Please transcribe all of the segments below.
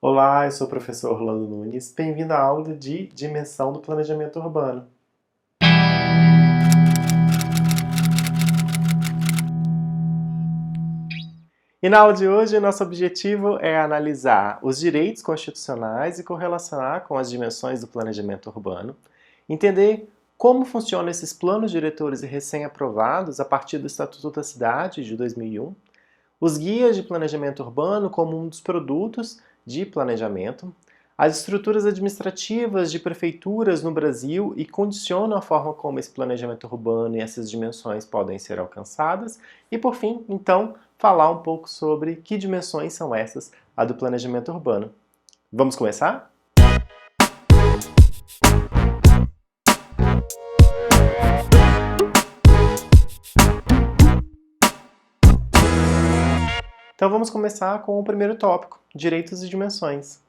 Olá, eu sou o professor Orlando Nunes. Bem-vindo à aula de Dimensão do Planejamento Urbano. E na aula de hoje, nosso objetivo é analisar os direitos constitucionais e correlacionar com as dimensões do planejamento urbano, entender como funcionam esses planos diretores e recém-aprovados a partir do Estatuto da Cidade de 2001, os guias de planejamento urbano como um dos produtos de planejamento, as estruturas administrativas de prefeituras no Brasil e condicionam a forma como esse planejamento urbano e essas dimensões podem ser alcançadas, e por fim, então, falar um pouco sobre que dimensões são essas a do planejamento urbano. Vamos começar? Então vamos começar com o primeiro tópico, direitos e dimensões.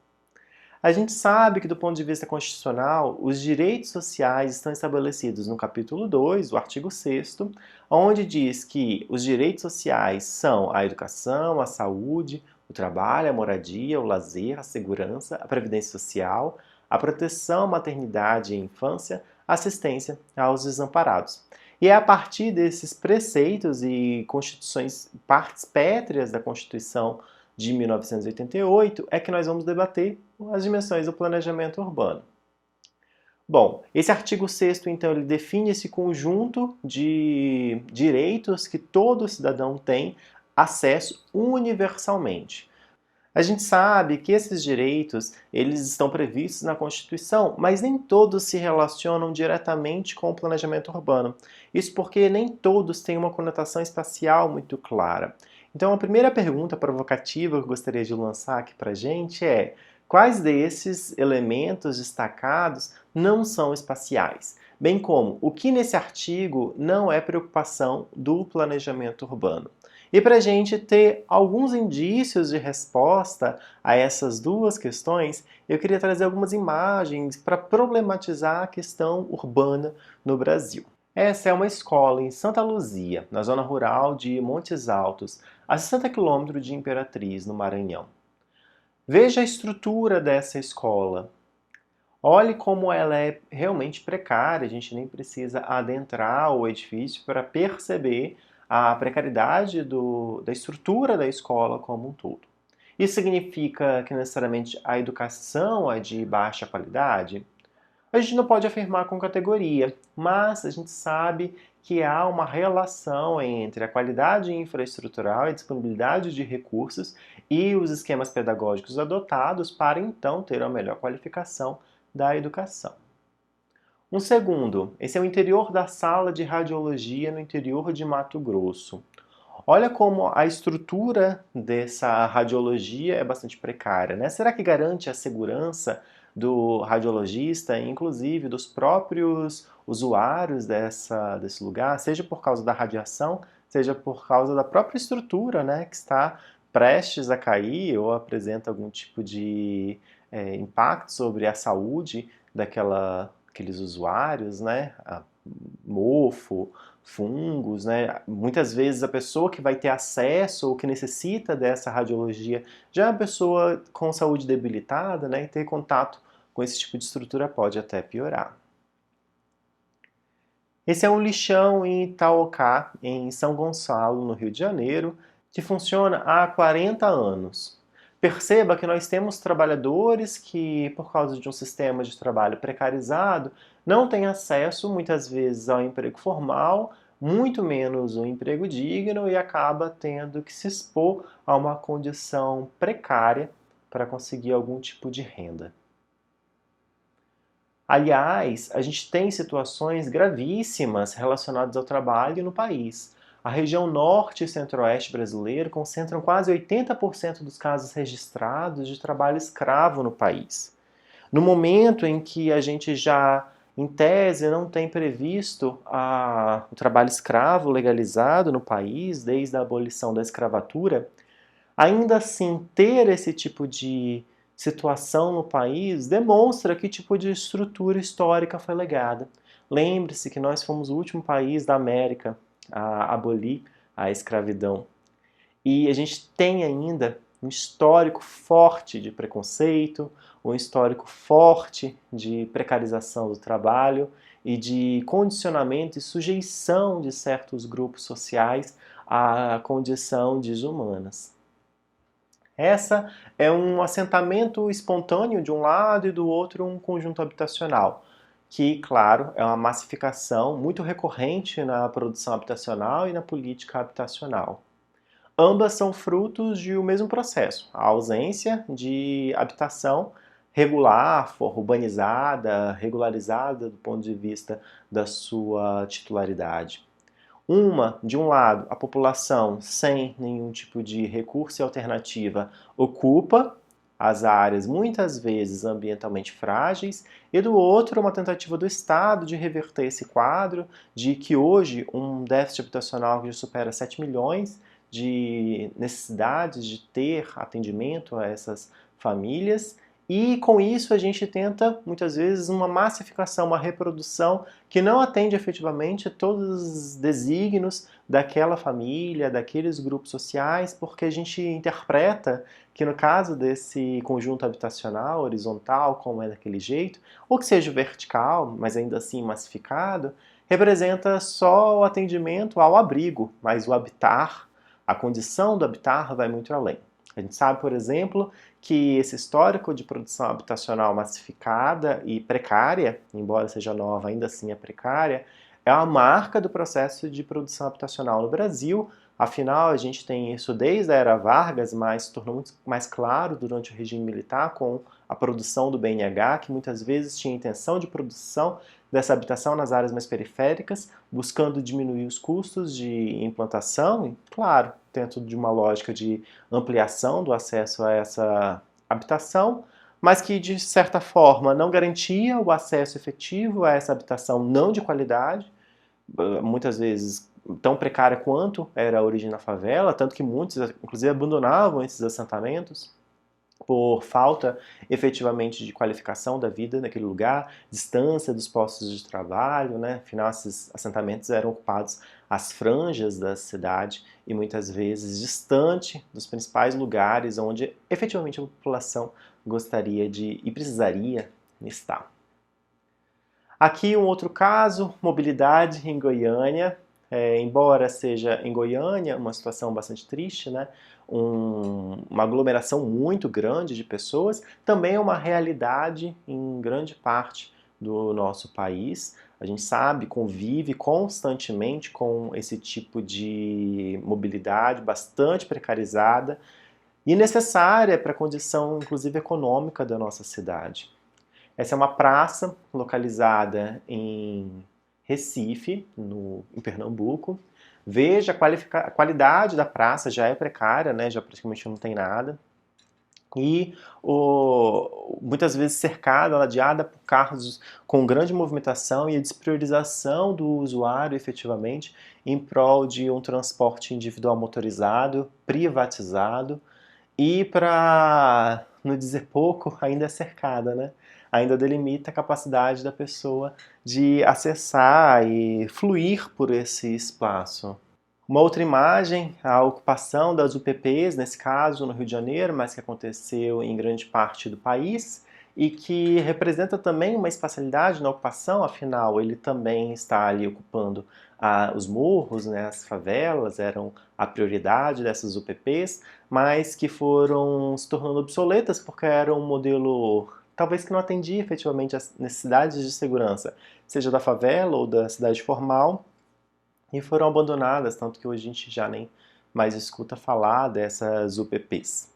A gente sabe que, do ponto de vista constitucional, os direitos sociais estão estabelecidos no capítulo 2, o artigo 6º, onde diz que os direitos sociais são a educação, a saúde, o trabalho, a moradia, o lazer, a segurança, a previdência social, a proteção à maternidade e infância, a assistência aos desamparados. E é a partir desses preceitos e constituições, partes pétreas da Constituição de 1988, é que nós vamos debater as dimensões do planejamento urbano. Bom, esse artigo 6º, então, ele define esse conjunto de direitos que todo cidadão tem acesso universalmente. A gente sabe que esses direitos, eles estão previstos na Constituição, mas nem todos se relacionam diretamente com o planejamento urbano. Isso porque nem todos têm uma conotação espacial muito clara. Então, a primeira pergunta provocativa que eu gostaria de lançar aqui para a gente é: quais desses elementos destacados não são espaciais? Bem como, o que nesse artigo não é preocupação do planejamento urbano? E para a gente ter alguns indícios de resposta a essas duas questões, eu queria trazer algumas imagens para problematizar a questão urbana no Brasil. Essa é uma escola em Santa Luzia, na zona rural de Montes Altos, a 60 quilômetros de Imperatriz, no Maranhão. Veja a estrutura dessa escola. Olhe como ela é realmente precária, a gente nem precisa adentrar o edifício para perceber a precariedade da estrutura da escola como um todo. Isso significa que necessariamente a educação é de baixa qualidade? A gente não pode afirmar com categoria, mas a gente sabe que há uma relação entre a qualidade infraestrutural e a disponibilidade de recursos e os esquemas pedagógicos adotados para então ter a melhor qualificação da educação. Um segundo, esse é o interior da sala de radiologia no interior de Mato Grosso. Olha como a estrutura dessa radiologia é bastante precária, né? Será que garante a segurança do radiologista e inclusive dos próprios usuários desse lugar, seja por causa da radiação, seja por causa da própria estrutura, né, que está prestes a cair ou apresenta algum tipo de impacto sobre a saúde daqueles usuários, né? Mofo, fungos, né? Muitas vezes a pessoa que vai ter acesso ou que necessita dessa radiologia já é uma pessoa com saúde debilitada, né? E ter contato com esse tipo de estrutura pode até piorar. Esse é um lixão em Itaocá, em São Gonçalo, no Rio de Janeiro, que funciona há 40 anos. Perceba que nós temos trabalhadores que, por causa de um sistema de trabalho precarizado, não têm acesso, muitas vezes, ao emprego formal, muito menos um emprego digno e acaba tendo que se expor a uma condição precária para conseguir algum tipo de renda. Aliás, a gente tem situações gravíssimas relacionadas ao trabalho no país. A região norte e centro-oeste brasileiro concentram quase 80% dos casos registrados de trabalho escravo no país. No momento em que a gente já, em tese, não tem previsto o trabalho escravo legalizado no país, desde a abolição da escravatura, ainda assim, ter esse tipo de situação no país demonstra que tipo de estrutura histórica foi legada. Lembre-se que nós fomos o último país da América a abolir a escravidão. E a gente tem ainda um histórico forte de preconceito, um histórico forte de precarização do trabalho e de condicionamento e sujeição de certos grupos sociais à condição desumanas. Essa é um assentamento espontâneo de um lado e do outro um conjunto habitacional, que, claro, é uma massificação muito recorrente na produção habitacional e na política habitacional. Ambas são frutos de um mesmo processo, a ausência de habitação regular, urbanizada, regularizada do ponto de vista da sua titularidade. De um lado, a população sem nenhum tipo de recurso e alternativa ocupa as áreas muitas vezes ambientalmente frágeis, e do outro, uma tentativa do Estado de reverter esse quadro, de que hoje um déficit habitacional que já supera 7 milhões de necessidades de ter atendimento a essas famílias, e com isso a gente tenta, muitas vezes, uma massificação, uma reprodução que não atende efetivamente a todos os desígnios daquela família, daqueles grupos sociais, porque a gente interpreta que no caso desse conjunto habitacional horizontal, como é daquele jeito, ou que seja vertical, mas ainda assim massificado, representa só o atendimento ao abrigo, mas o habitar, a condição do habitar vai muito além. A gente sabe, por exemplo, que esse histórico de produção habitacional massificada e precária, embora seja nova, ainda assim é precária, é a marca do processo de produção habitacional no Brasil. Afinal, a gente tem isso desde a era Vargas, mas se tornou muito mais claro durante o regime militar com a produção do BNH, que muitas vezes tinha intenção de produção dessa habitação nas áreas mais periféricas, buscando diminuir os custos de implantação, e, claro, dentro de uma lógica de ampliação do acesso a essa habitação, mas que, de certa forma, não garantia o acesso efetivo a essa habitação não de qualidade, muitas vezes tão precária quanto era a origem na favela, tanto que muitos, inclusive, abandonavam esses assentamentos por falta efetivamente de qualificação da vida naquele lugar, distância dos postos de trabalho, né? Afinal, esses assentamentos eram ocupados às franjas da cidade e muitas vezes distante dos principais lugares onde efetivamente a população gostaria de e precisaria estar. Aqui um outro caso, mobilidade em Goiânia. Embora seja em Goiânia uma situação bastante triste, né? Uma aglomeração muito grande de pessoas, também é uma realidade em grande parte do nosso país. A gente sabe, convive constantemente com esse tipo de mobilidade bastante precarizada e necessária para a condição, inclusive, econômica da nossa cidade. Essa é uma praça localizada em Recife, em Pernambuco. Veja, a qualidade da praça já é precária, né? Já praticamente não tem nada. E muitas vezes cercada, ladeada por carros com grande movimentação e a despriorização do usuário efetivamente em prol de um transporte individual motorizado, privatizado e, para não dizer pouco, ainda é cercada, né? Ainda delimita a capacidade da pessoa de acessar e fluir por esse espaço. Uma outra imagem, a ocupação das UPPs, nesse caso no Rio de Janeiro, mas que aconteceu em grande parte do país, e que representa também uma espacialidade na ocupação, afinal ele também está ali ocupando os morros, né, as favelas eram a prioridade dessas UPPs, mas que foram se tornando obsoletas porque era um modelo talvez que não atendia efetivamente às necessidades de segurança, seja da favela ou da cidade formal, e foram abandonadas, tanto que hoje a gente já nem mais escuta falar dessas UPPs.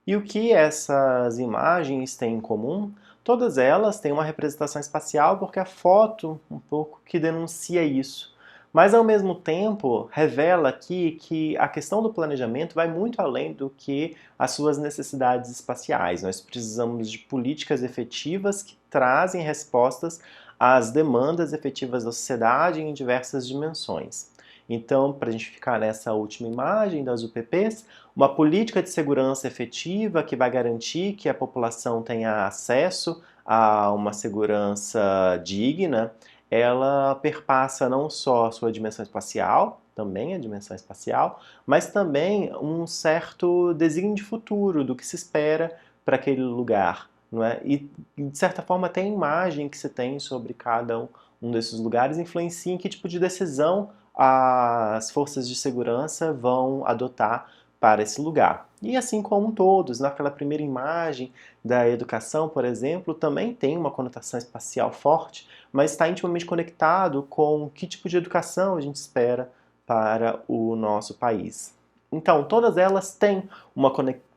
E o que essas imagens têm em comum? Todas elas têm uma representação espacial porque a foto um pouco que denuncia isso. Mas ao mesmo tempo revela aqui que a questão do planejamento vai muito além do que as suas necessidades espaciais. Nós precisamos de políticas efetivas que trazem respostas às demandas efetivas da sociedade em diversas dimensões. Então, para a gente ficar nessa última imagem das UPPs, uma política de segurança efetiva que vai garantir que a população tenha acesso a uma segurança digna, ela perpassa não só a sua dimensão espacial, também a dimensão espacial, mas também um certo desígnio de futuro do que se espera para aquele lugar, não é? E, de certa forma, até a imagem que se tem sobre cada um desses lugares influencia em que tipo de decisão as forças de segurança vão adotar para esse lugar. E assim como todos, naquela primeira imagem da educação, por exemplo, também tem uma conotação espacial forte, mas está intimamente conectado com que tipo de educação a gente espera para o nosso país. Então, todas elas têm uma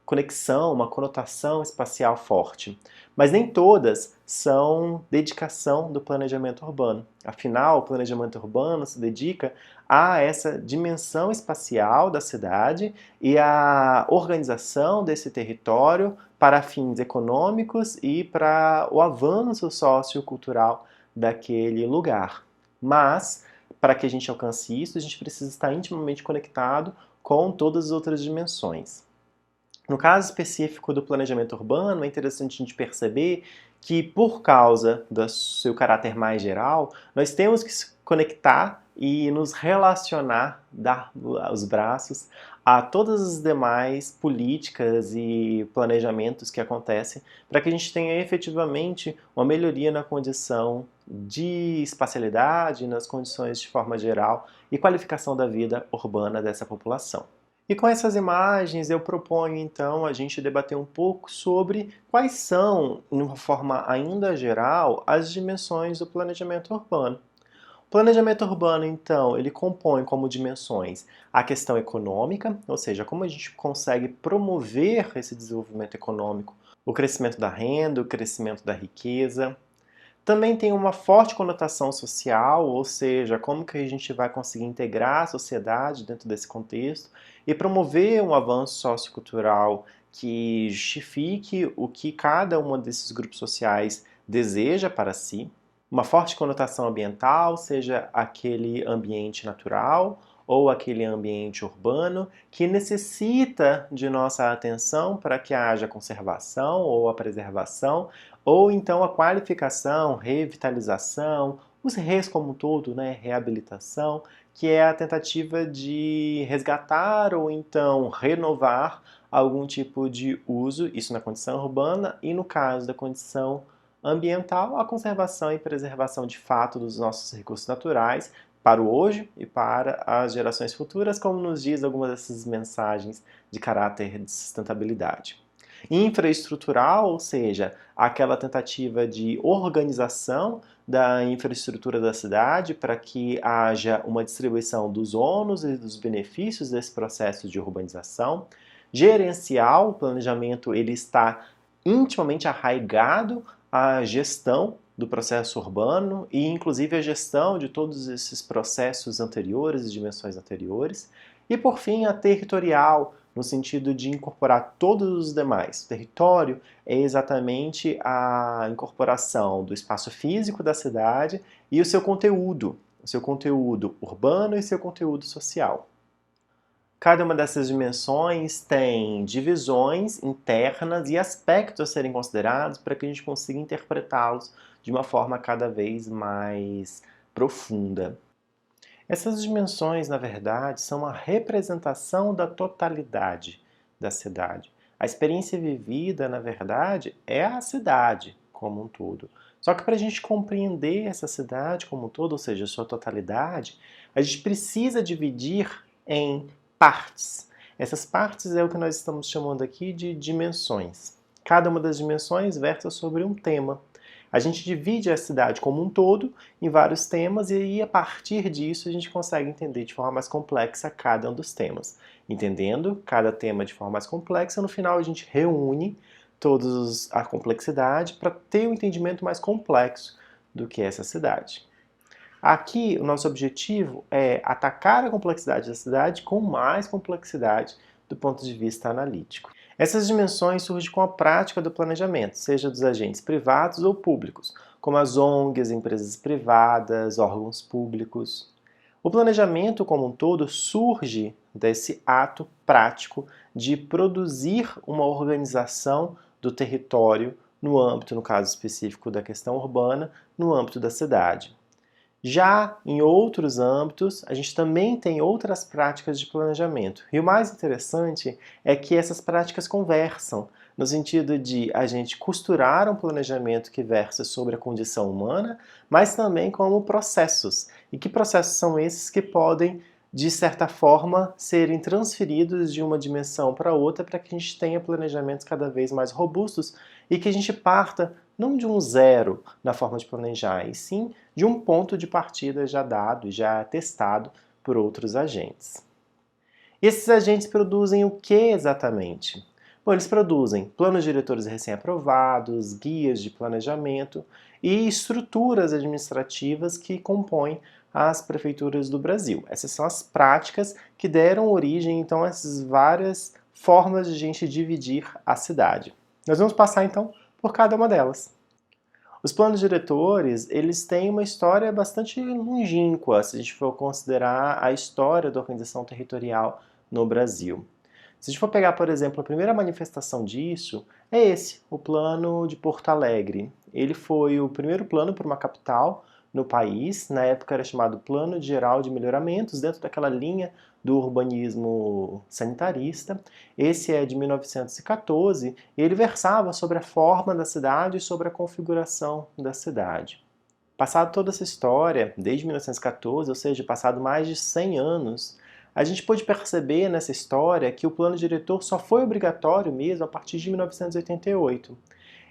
conexão, uma conotação espacial forte, mas nem todas são dedicação do planejamento urbano. Afinal, o planejamento urbano se dedica a essa dimensão espacial da cidade e a organização desse território para fins econômicos e para o avanço sociocultural daquele lugar. Mas, para que a gente alcance isso, a gente precisa estar intimamente conectado com todas as outras dimensões. No caso específico do planejamento urbano, é interessante a gente perceber que, por causa do seu caráter mais geral, nós temos que se conectar e nos relacionar, dar os braços a todas as demais políticas e planejamentos que acontecem para que a gente tenha efetivamente uma melhoria na condição de espacialidade, nas condições de forma geral e qualificação da vida urbana dessa população. E com essas imagens eu proponho então a gente debater um pouco sobre quais são, de uma forma ainda geral, as dimensões do planejamento urbano. O planejamento urbano, então, ele compõe como dimensões a questão econômica, ou seja, como a gente consegue promover esse desenvolvimento econômico, o crescimento da renda, o crescimento da riqueza. Também tem uma forte conotação social, ou seja, como que a gente vai conseguir integrar a sociedade dentro desse contexto e promover um avanço sociocultural que justifique o que cada um desses grupos sociais deseja para si. Uma forte conotação ambiental, seja aquele ambiente natural ou aquele ambiente urbano que necessita de nossa atenção para que haja conservação ou a preservação, ou então a qualificação, revitalização, os REs como um todo, né, reabilitação, que é a tentativa de resgatar ou então renovar algum tipo de uso, isso na condição urbana, e no caso da condição ambiental, a conservação e preservação de fato dos nossos recursos naturais para o hoje e para as gerações futuras, como nos diz algumas dessas mensagens de caráter de sustentabilidade. Infraestrutural, ou seja, aquela tentativa de organização da infraestrutura da cidade para que haja uma distribuição dos ônus e dos benefícios desse processo de urbanização. Gerencial, o planejamento ele está intimamente arraigado à gestão do processo urbano e inclusive a gestão de todos esses processos anteriores e dimensões anteriores. E por fim, a territorial, no sentido de incorporar todos os demais. O território é exatamente a incorporação do espaço físico da cidade e o seu conteúdo urbano e seu conteúdo social. Cada uma dessas dimensões tem divisões internas e aspectos a serem considerados para que a gente consiga interpretá-los de uma forma cada vez mais profunda. Essas dimensões, na verdade, são a representação da totalidade da cidade. A experiência vivida, na verdade, é a cidade como um todo. Só que para a gente compreender essa cidade como um todo, ou seja, a sua totalidade, a gente precisa dividir em partes. Essas partes é o que nós estamos chamando aqui de dimensões. Cada uma das dimensões versa sobre um tema. A gente divide a cidade como um todo em vários temas e aí, a partir disso, a gente consegue entender de forma mais complexa cada um dos temas. Entendendo cada tema de forma mais complexa, no final a gente reúne toda a complexidade para ter um entendimento mais complexo do que é essa cidade. Aqui, o nosso objetivo é atacar a complexidade da cidade com mais complexidade do ponto de vista analítico. Essas dimensões surgem com a prática do planejamento, seja dos agentes privados ou públicos, como as ONGs, empresas privadas, órgãos públicos. O planejamento como um todo surge desse ato prático de produzir uma organização do território no âmbito, no caso específico da questão urbana, no âmbito da cidade. Já em outros âmbitos, a gente também tem outras práticas de planejamento. E o mais interessante é que essas práticas conversam, no sentido de a gente costurar um planejamento que versa sobre a condição humana, mas também como processos. E que processos são esses que podem, de certa forma, serem transferidos de uma dimensão para outra para que a gente tenha planejamentos cada vez mais robustos e que a gente parta não de um zero na forma de planejar, e sim de um ponto de partida já dado e já testado por outros agentes. E esses agentes produzem o que exatamente? Bom, eles produzem planos diretores recém-aprovados, guias de planejamento e estruturas administrativas que compõem as prefeituras do Brasil. Essas são as práticas que deram origem, então, a essas várias formas de a gente dividir a cidade. Nós vamos passar, então, por cada uma delas. Os planos diretores, eles têm uma história bastante longínqua, se a gente for considerar a história da organização territorial no Brasil. Se a gente for pegar, por exemplo, a primeira manifestação disso, é esse, o Plano de Porto Alegre. Ele foi o primeiro plano para uma capital no país, na época era chamado Plano Geral de Melhoramentos, dentro daquela linha do urbanismo sanitarista. Esse é de 1914 e ele versava sobre a forma da cidade e sobre a configuração da cidade. Passado toda essa história, desde 1914, ou seja, passado mais de 100 anos, a gente pôde perceber nessa história que o plano diretor só foi obrigatório mesmo a partir de 1988.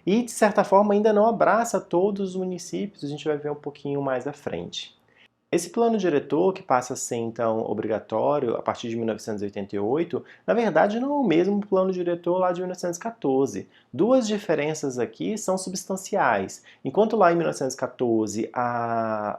E, de certa forma, ainda não abraça todos os municípios, a gente vai ver um pouquinho mais à frente. Esse plano diretor, que passa a ser então obrigatório a partir de 1988, na verdade não é o mesmo plano diretor lá de 1914. Duas diferenças aqui são substanciais. Enquanto lá em 1914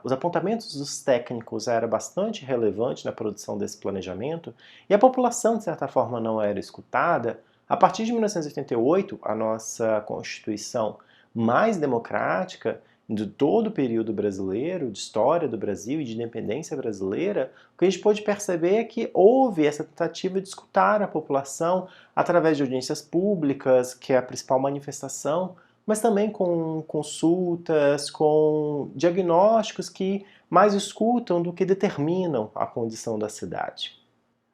os apontamentos dos técnicos eram bastante relevantes na produção desse planejamento e a população, de certa forma, não era escutada, a partir de 1988, a nossa Constituição mais democrática de todo o período brasileiro, de história do Brasil e de independência brasileira, o que a gente pôde perceber é que houve essa tentativa de escutar a população através de audiências públicas, que é a principal manifestação, mas também com consultas, com diagnósticos que mais escutam do que determinam a condição da cidade.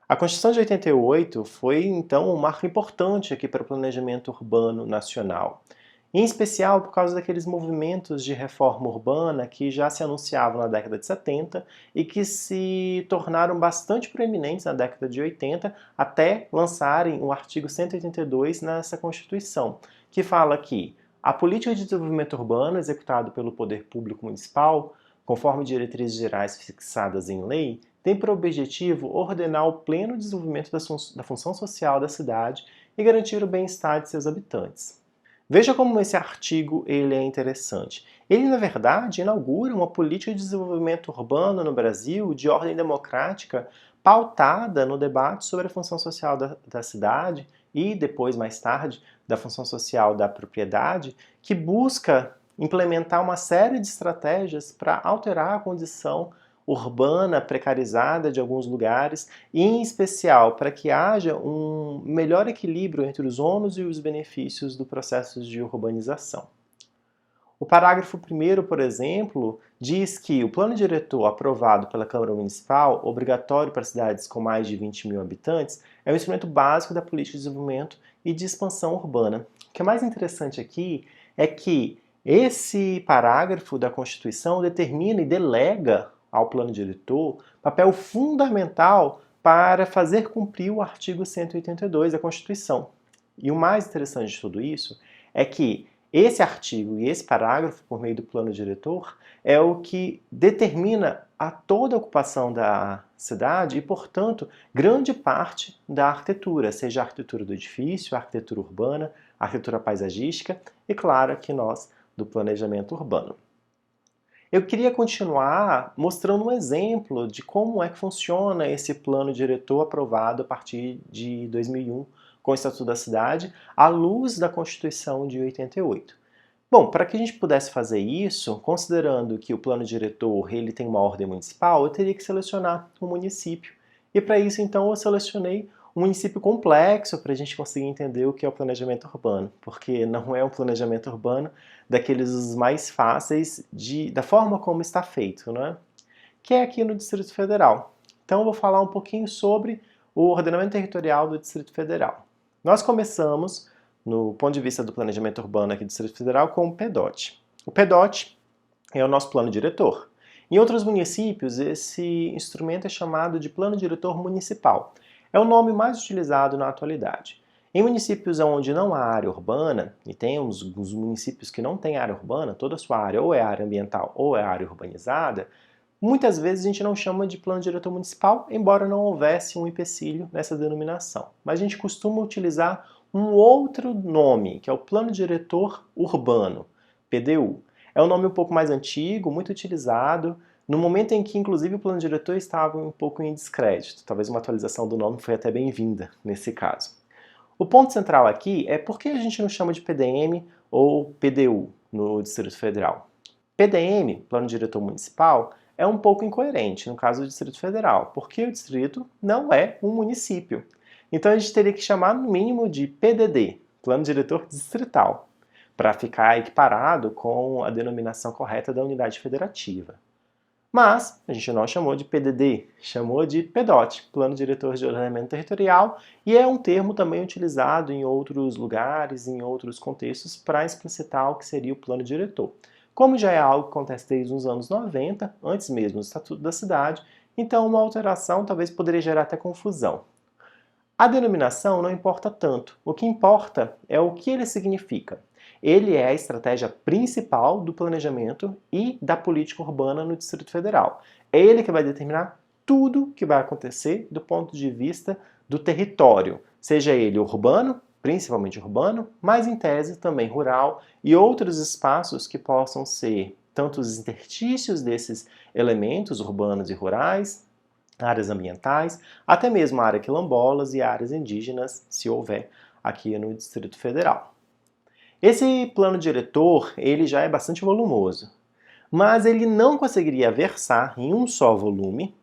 A Constituição de 88 foi, então, um marco importante aqui para o planejamento urbano nacional. Em especial por causa daqueles movimentos de reforma urbana que já se anunciavam na década de 70 e que se tornaram bastante proeminentes na década de 80 até lançarem o artigo 182 nessa Constituição, que fala que a política de desenvolvimento urbano executada pelo poder público municipal, conforme diretrizes gerais fixadas em lei, tem por objetivo ordenar o pleno desenvolvimento da função social da cidade e garantir o bem-estar de seus habitantes. Veja como esse artigo ele é interessante. Ele, na verdade, inaugura uma política de desenvolvimento urbano no Brasil de ordem democrática pautada no debate sobre a função social da cidade e, depois, mais tarde, da função social da propriedade, que busca implementar uma série de estratégias para alterar a condição urbana precarizada de alguns lugares, e em especial para que haja um melhor equilíbrio entre os ônus e os benefícios do processo de urbanização. O parágrafo 1º, por exemplo, diz que o plano diretor aprovado pela Câmara Municipal, obrigatório para cidades com mais de 20 mil habitantes, é um instrumento básico da política de desenvolvimento e de expansão urbana. O que é mais interessante aqui é que esse parágrafo da Constituição determina e delega ao plano diretor papel fundamental para fazer cumprir o artigo 182 da Constituição. E o mais interessante de tudo isso é que esse artigo e esse parágrafo, por meio do plano diretor, é o que determina a toda a ocupação da cidade e, portanto, grande parte da arquitetura, seja a arquitetura do edifício, a arquitetura urbana, a arquitetura paisagística e, claro, aqui nós, do planejamento urbano. Eu queria continuar mostrando um exemplo de como é que funciona esse plano diretor aprovado a partir de 2001 com o Estatuto da Cidade, à luz da Constituição de 88. Bom, para que a gente pudesse fazer isso, considerando que o plano diretor ele tem uma ordem municipal, eu teria que selecionar um município. E para isso, então, eu selecionei um município complexo para a gente conseguir entender o que é o planejamento urbano, porque não é um planejamento urbano daqueles os mais fáceis da forma como está feito, né? Que é aqui no Distrito Federal. Então eu vou falar um pouquinho sobre o ordenamento territorial do Distrito Federal. Nós começamos, no ponto de vista do planejamento urbano aqui do Distrito Federal, com o PDOT. O PDOT é o nosso plano diretor. Em outros municípios, esse instrumento é chamado de Plano Diretor Municipal. É o nome mais utilizado na atualidade. Em municípios onde não há área urbana, e tem os municípios que não têm área urbana, toda a sua área ou é área ambiental ou é área urbanizada, muitas vezes a gente não chama de Plano Diretor Municipal, embora não houvesse um empecilho nessa denominação. Mas a gente costuma utilizar um outro nome, que é o Plano Diretor Urbano, PDU. É um nome um pouco mais antigo, muito utilizado, no momento em que, inclusive, o plano diretor estava um pouco em descrédito. Talvez uma atualização do nome foi até bem-vinda nesse caso. O ponto central aqui é por que a gente não chama de PDM ou PDU no Distrito Federal. PDM, Plano Diretor Municipal, é um pouco incoerente no caso do Distrito Federal, porque o distrito não é um município. Então a gente teria que chamar no mínimo de PDD, Plano Diretor Distrital, para ficar equiparado com a denominação correta da unidade federativa. Mas a gente não chamou de PDD, chamou de PDOT, Plano Diretor de Ordenamento Territorial, e é um termo também utilizado em outros lugares, em outros contextos, para explicitar o que seria o plano diretor. Como já é algo que acontece desde os anos 90, antes mesmo do Estatuto da Cidade, então uma alteração talvez poderia gerar até confusão. A denominação não importa tanto, o que importa é o que ele significa. Ele é a estratégia principal do planejamento e da política urbana no Distrito Federal. É ele que vai determinar tudo que vai acontecer do ponto de vista do território, seja ele urbano, principalmente urbano, mas em tese também rural e outros espaços que possam ser tanto os interstícios desses elementos urbanos e rurais, áreas ambientais, até mesmo a área quilombolas e áreas indígenas, se houver aqui no Distrito Federal. Esse plano diretor, ele já é bastante volumoso, mas ele não conseguiria versar em um só volume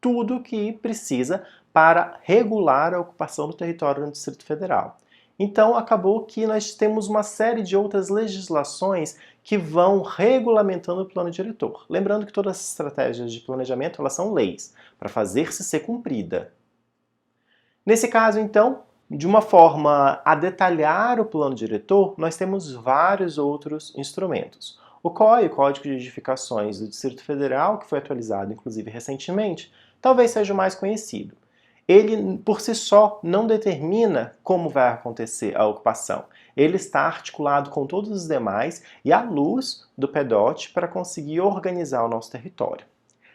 tudo que precisa para regular a ocupação do território no Distrito Federal. Então acabou que nós temos uma série de outras legislações que vão regulamentando o plano diretor. Lembrando que todas as estratégias de planejamento elas são leis, para fazer-se ser cumprida. Nesse caso, então, de uma forma a detalhar o plano diretor, nós temos vários outros instrumentos. O COI, o Código de Edificações do Distrito Federal, que foi atualizado inclusive recentemente, talvez seja o mais conhecido. Ele, por si só, não determina como vai acontecer a ocupação. Ele está articulado com todos os demais e à luz do PDOT para conseguir organizar o nosso território.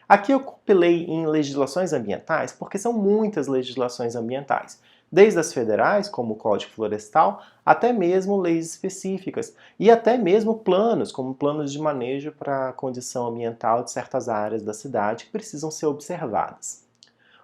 Aqui eu compilei em legislações ambientais, porque são muitas legislações ambientais, desde as federais, como o Código Florestal, até mesmo leis específicas, e até mesmo planos, como planos de manejo para a condição ambiental de certas áreas da cidade que precisam ser observadas.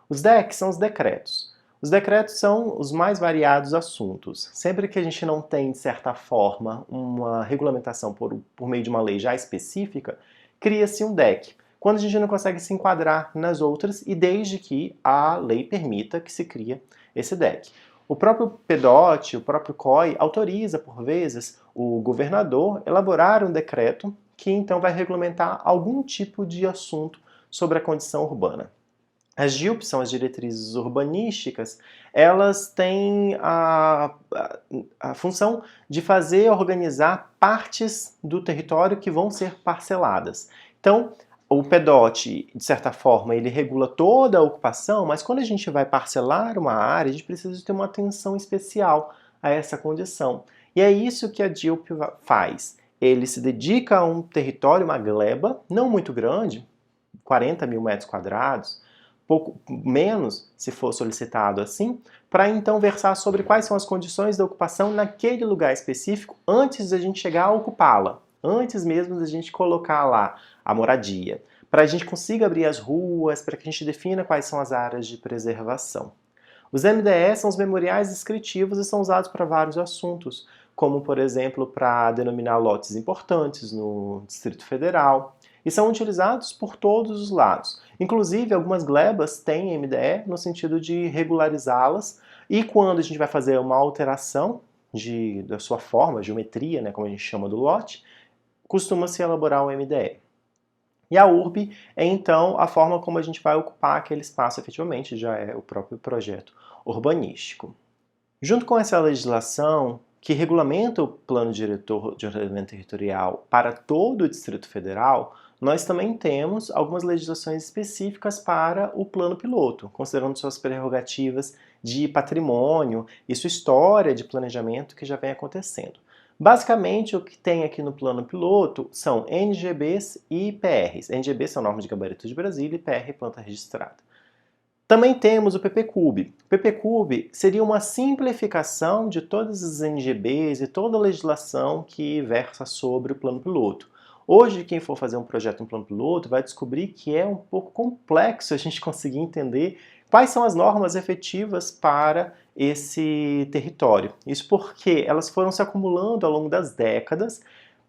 Os DECs são os decretos. Os decretos são os mais variados assuntos. Sempre que a gente não tem, de certa forma, uma regulamentação por meio de uma lei já específica, cria-se um DEC, quando a gente não consegue se enquadrar nas outras e desde que a lei permita que se crie esse DEC. O próprio PDOT, o próprio COI, autoriza, por vezes, o governador elaborar um decreto que então vai regulamentar algum tipo de assunto sobre a condição urbana. As DIUPs, são as diretrizes urbanísticas, elas têm a função de organizar partes do território que vão ser parceladas. Então, o PDOT, de certa forma, ele regula toda a ocupação, mas quando a gente vai parcelar uma área, a gente precisa ter uma atenção especial a essa condição. E é isso que a DIUP faz. Ele se dedica a um território, uma gleba, não muito grande, 40 mil metros quadrados, pouco menos, se for solicitado assim, para então versar sobre quais são as condições da ocupação naquele lugar específico antes da gente chegar a ocupá-la, antes mesmo da gente colocar lá a moradia, para a gente consiga abrir as ruas, para que a gente defina quais são as áreas de preservação. Os MDEs são os memoriais descritivos e são usados para vários assuntos, como, por exemplo, para denominar lotes importantes no Distrito Federal, e são utilizados por todos os lados. Inclusive, algumas glebas têm MDE no sentido de regularizá-las, E quando a gente vai fazer uma alteração da sua forma, geometria, né, como a gente chama do lote, costuma-se elaborar o MDE. E a URB é então a forma como a gente vai ocupar aquele espaço efetivamente, já é o próprio projeto urbanístico. Junto com essa legislação que regulamenta o plano diretor de ordenamento territorial para todo o Distrito Federal, nós também temos algumas legislações específicas para o plano piloto, considerando suas prerrogativas de patrimônio e sua história de planejamento que já vem acontecendo. Basicamente, o que tem aqui no plano piloto são NGBs e PRs. NGB são normas de gabarito de Brasília e PR planta registrada. Também temos o PPCUB. O PPCUB seria uma simplificação de todas as NGBs e toda a legislação que versa sobre o plano piloto. Hoje, quem for fazer um projeto em plano piloto vai descobrir que é um pouco complexo a gente conseguir entender quais são as normas efetivas para esse território. Isso porque elas foram se acumulando ao longo das décadas,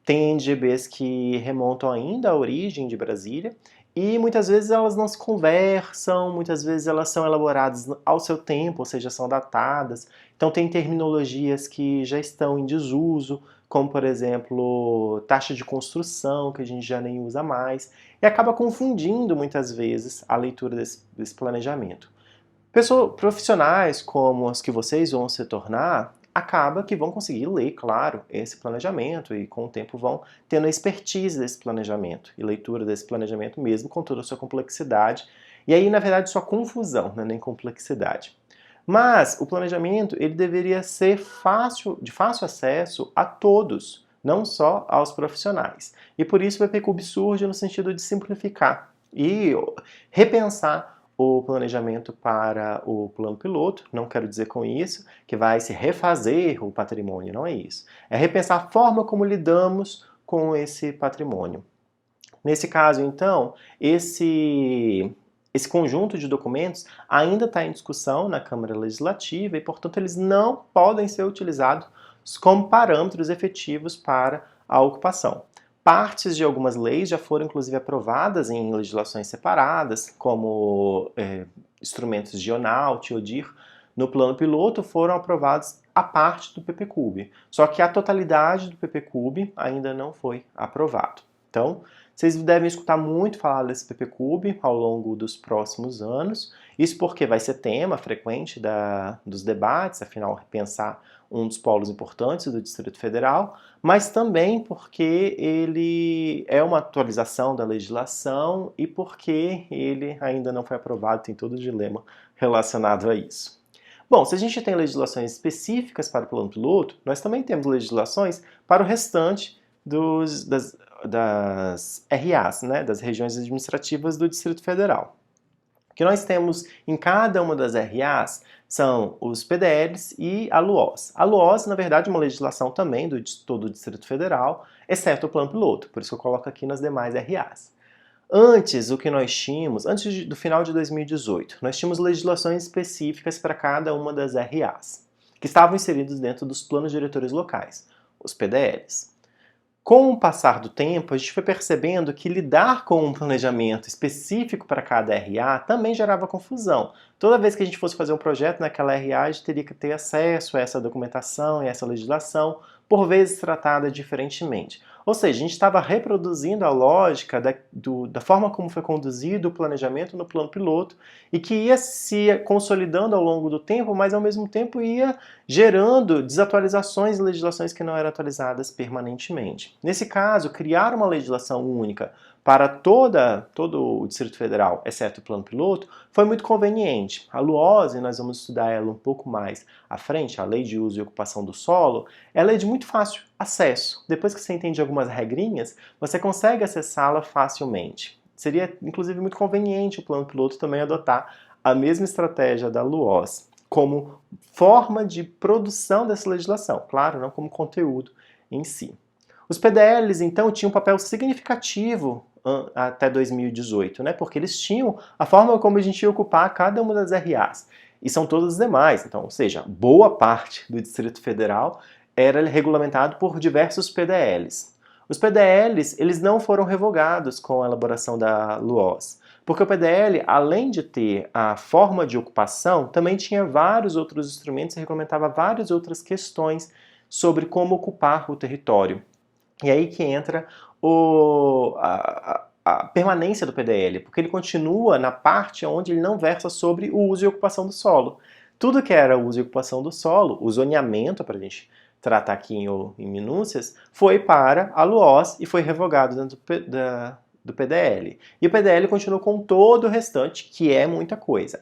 tem NGBs que remontam ainda à origem de Brasília, e muitas vezes elas não se conversam, muitas vezes elas são elaboradas ao seu tempo, ou seja, são datadas. Então tem terminologias que já estão em desuso, como por exemplo, taxa de construção, que a gente já nem usa mais, e acaba confundindo muitas vezes a leitura desse planejamento. Profissionais como os que vocês vão se tornar, acaba que vão conseguir ler, claro, esse planejamento e com o tempo vão tendo a expertise desse planejamento e leitura desse planejamento mesmo com toda a sua complexidade e aí, na verdade, sua confusão, né, nem complexidade. Mas o planejamento ele deveria ser de fácil acesso a todos, não só aos profissionais. E por isso o PPCUB surge no sentido de simplificar e repensar o planejamento para o plano piloto. Não quero dizer com isso que vai se refazer o patrimônio, não é isso. É repensar a forma como lidamos com esse patrimônio. Nesse caso, então, esse conjunto de documentos ainda está em discussão na Câmara Legislativa e, portanto, eles não podem ser utilizados como parâmetros efetivos para a ocupação. Partes de algumas leis já foram, inclusive, aprovadas em legislações separadas, como instrumentos de ONAUT e ODIR, no plano piloto foram aprovados a parte do PPCUB. Só que a totalidade do PPCUB ainda não foi aprovado. Então, vocês devem escutar muito falar desse PPCUB ao longo dos próximos anos. Isso porque vai ser tema frequente dos debates, afinal, repensar um dos polos importantes do Distrito Federal, mas também porque ele é uma atualização da legislação e porque ele ainda não foi aprovado, tem todo o dilema relacionado a isso. Bom, se a gente tem legislações específicas para o plano piloto, nós também temos legislações para o restante das RAs, né, das regiões administrativas do Distrito Federal. O que nós temos em cada uma das RAs são os PDLs e a LUOS. A LUOS, na verdade, é uma legislação também de todo o Distrito Federal, exceto o plano piloto, por isso que eu coloco aqui nas demais RAs. Antes, o que nós tínhamos, antes do final de 2018, nós tínhamos legislações específicas para cada uma das RAs, que estavam inseridos dentro dos planos diretores locais, os PDLs. Com o passar do tempo, a gente foi percebendo que lidar com um planejamento específico para cada RA também gerava confusão. Toda vez que a gente fosse fazer um projeto naquela RA, a gente teria que ter acesso a essa documentação e essa legislação, por vezes tratada diferentemente. Ou seja, a gente estava reproduzindo a lógica da forma como foi conduzido o planejamento no plano piloto e que ia se consolidando ao longo do tempo, mas ao mesmo tempo ia gerando desatualizações e legislações que não eram atualizadas permanentemente. Nesse caso, criar uma legislação única para todo o Distrito Federal, exceto o plano piloto, foi muito conveniente. A LUOS, nós vamos estudar ela um pouco mais à frente, a Lei de Uso e Ocupação do Solo, ela é de muito fácil acesso. Depois que você entende algumas regrinhas, você consegue acessá-la facilmente. Seria, inclusive, muito conveniente o plano piloto também adotar a mesma estratégia da LUOS como forma de produção dessa legislação, claro, não como conteúdo em si. Os PDLs, então, tinham um papel significativo até 2018, né? Porque eles tinham a forma como a gente ia ocupar cada uma das RAs. E são todas as demais, então, ou seja, boa parte do Distrito Federal era regulamentado por diversos PDLs. Os PDLs, eles não foram revogados com a elaboração da LUOS, Porque o PDL, além de ter a forma de ocupação, também tinha vários outros instrumentos e regulamentava várias outras questões sobre como ocupar o território. E aí que entra a permanência do PDL, porque ele continua na parte onde ele não versa sobre o uso e ocupação do solo. Tudo que era uso e ocupação do solo, o zoneamento, para a gente tratar aqui em minúcias, foi para a LUOS e foi revogado dentro do PDL. E o PDL continua com todo o restante, que é muita coisa.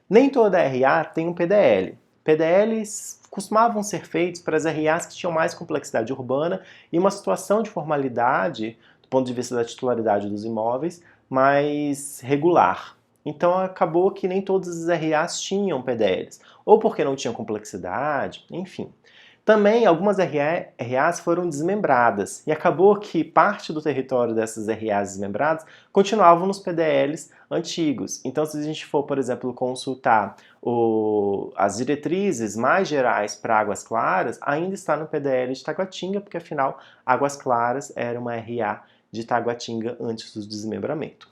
Nem toda RA tem um PDL. PDLs costumavam ser feitos para as RAs que tinham mais complexidade urbana e uma situação de formalidade, do ponto de vista da titularidade dos imóveis, mais regular. Então acabou que nem todas as RAs tinham PDLs, ou porque não tinham complexidade, enfim. Também algumas RAs foram desmembradas e acabou que parte do território dessas RAs desmembradas continuavam nos PDLs antigos. Então, se a gente for, por exemplo, consultar as diretrizes mais gerais para Águas Claras, ainda está no PDL de Taguatinga, porque afinal Águas Claras era uma RA de Taguatinga antes do desmembramento.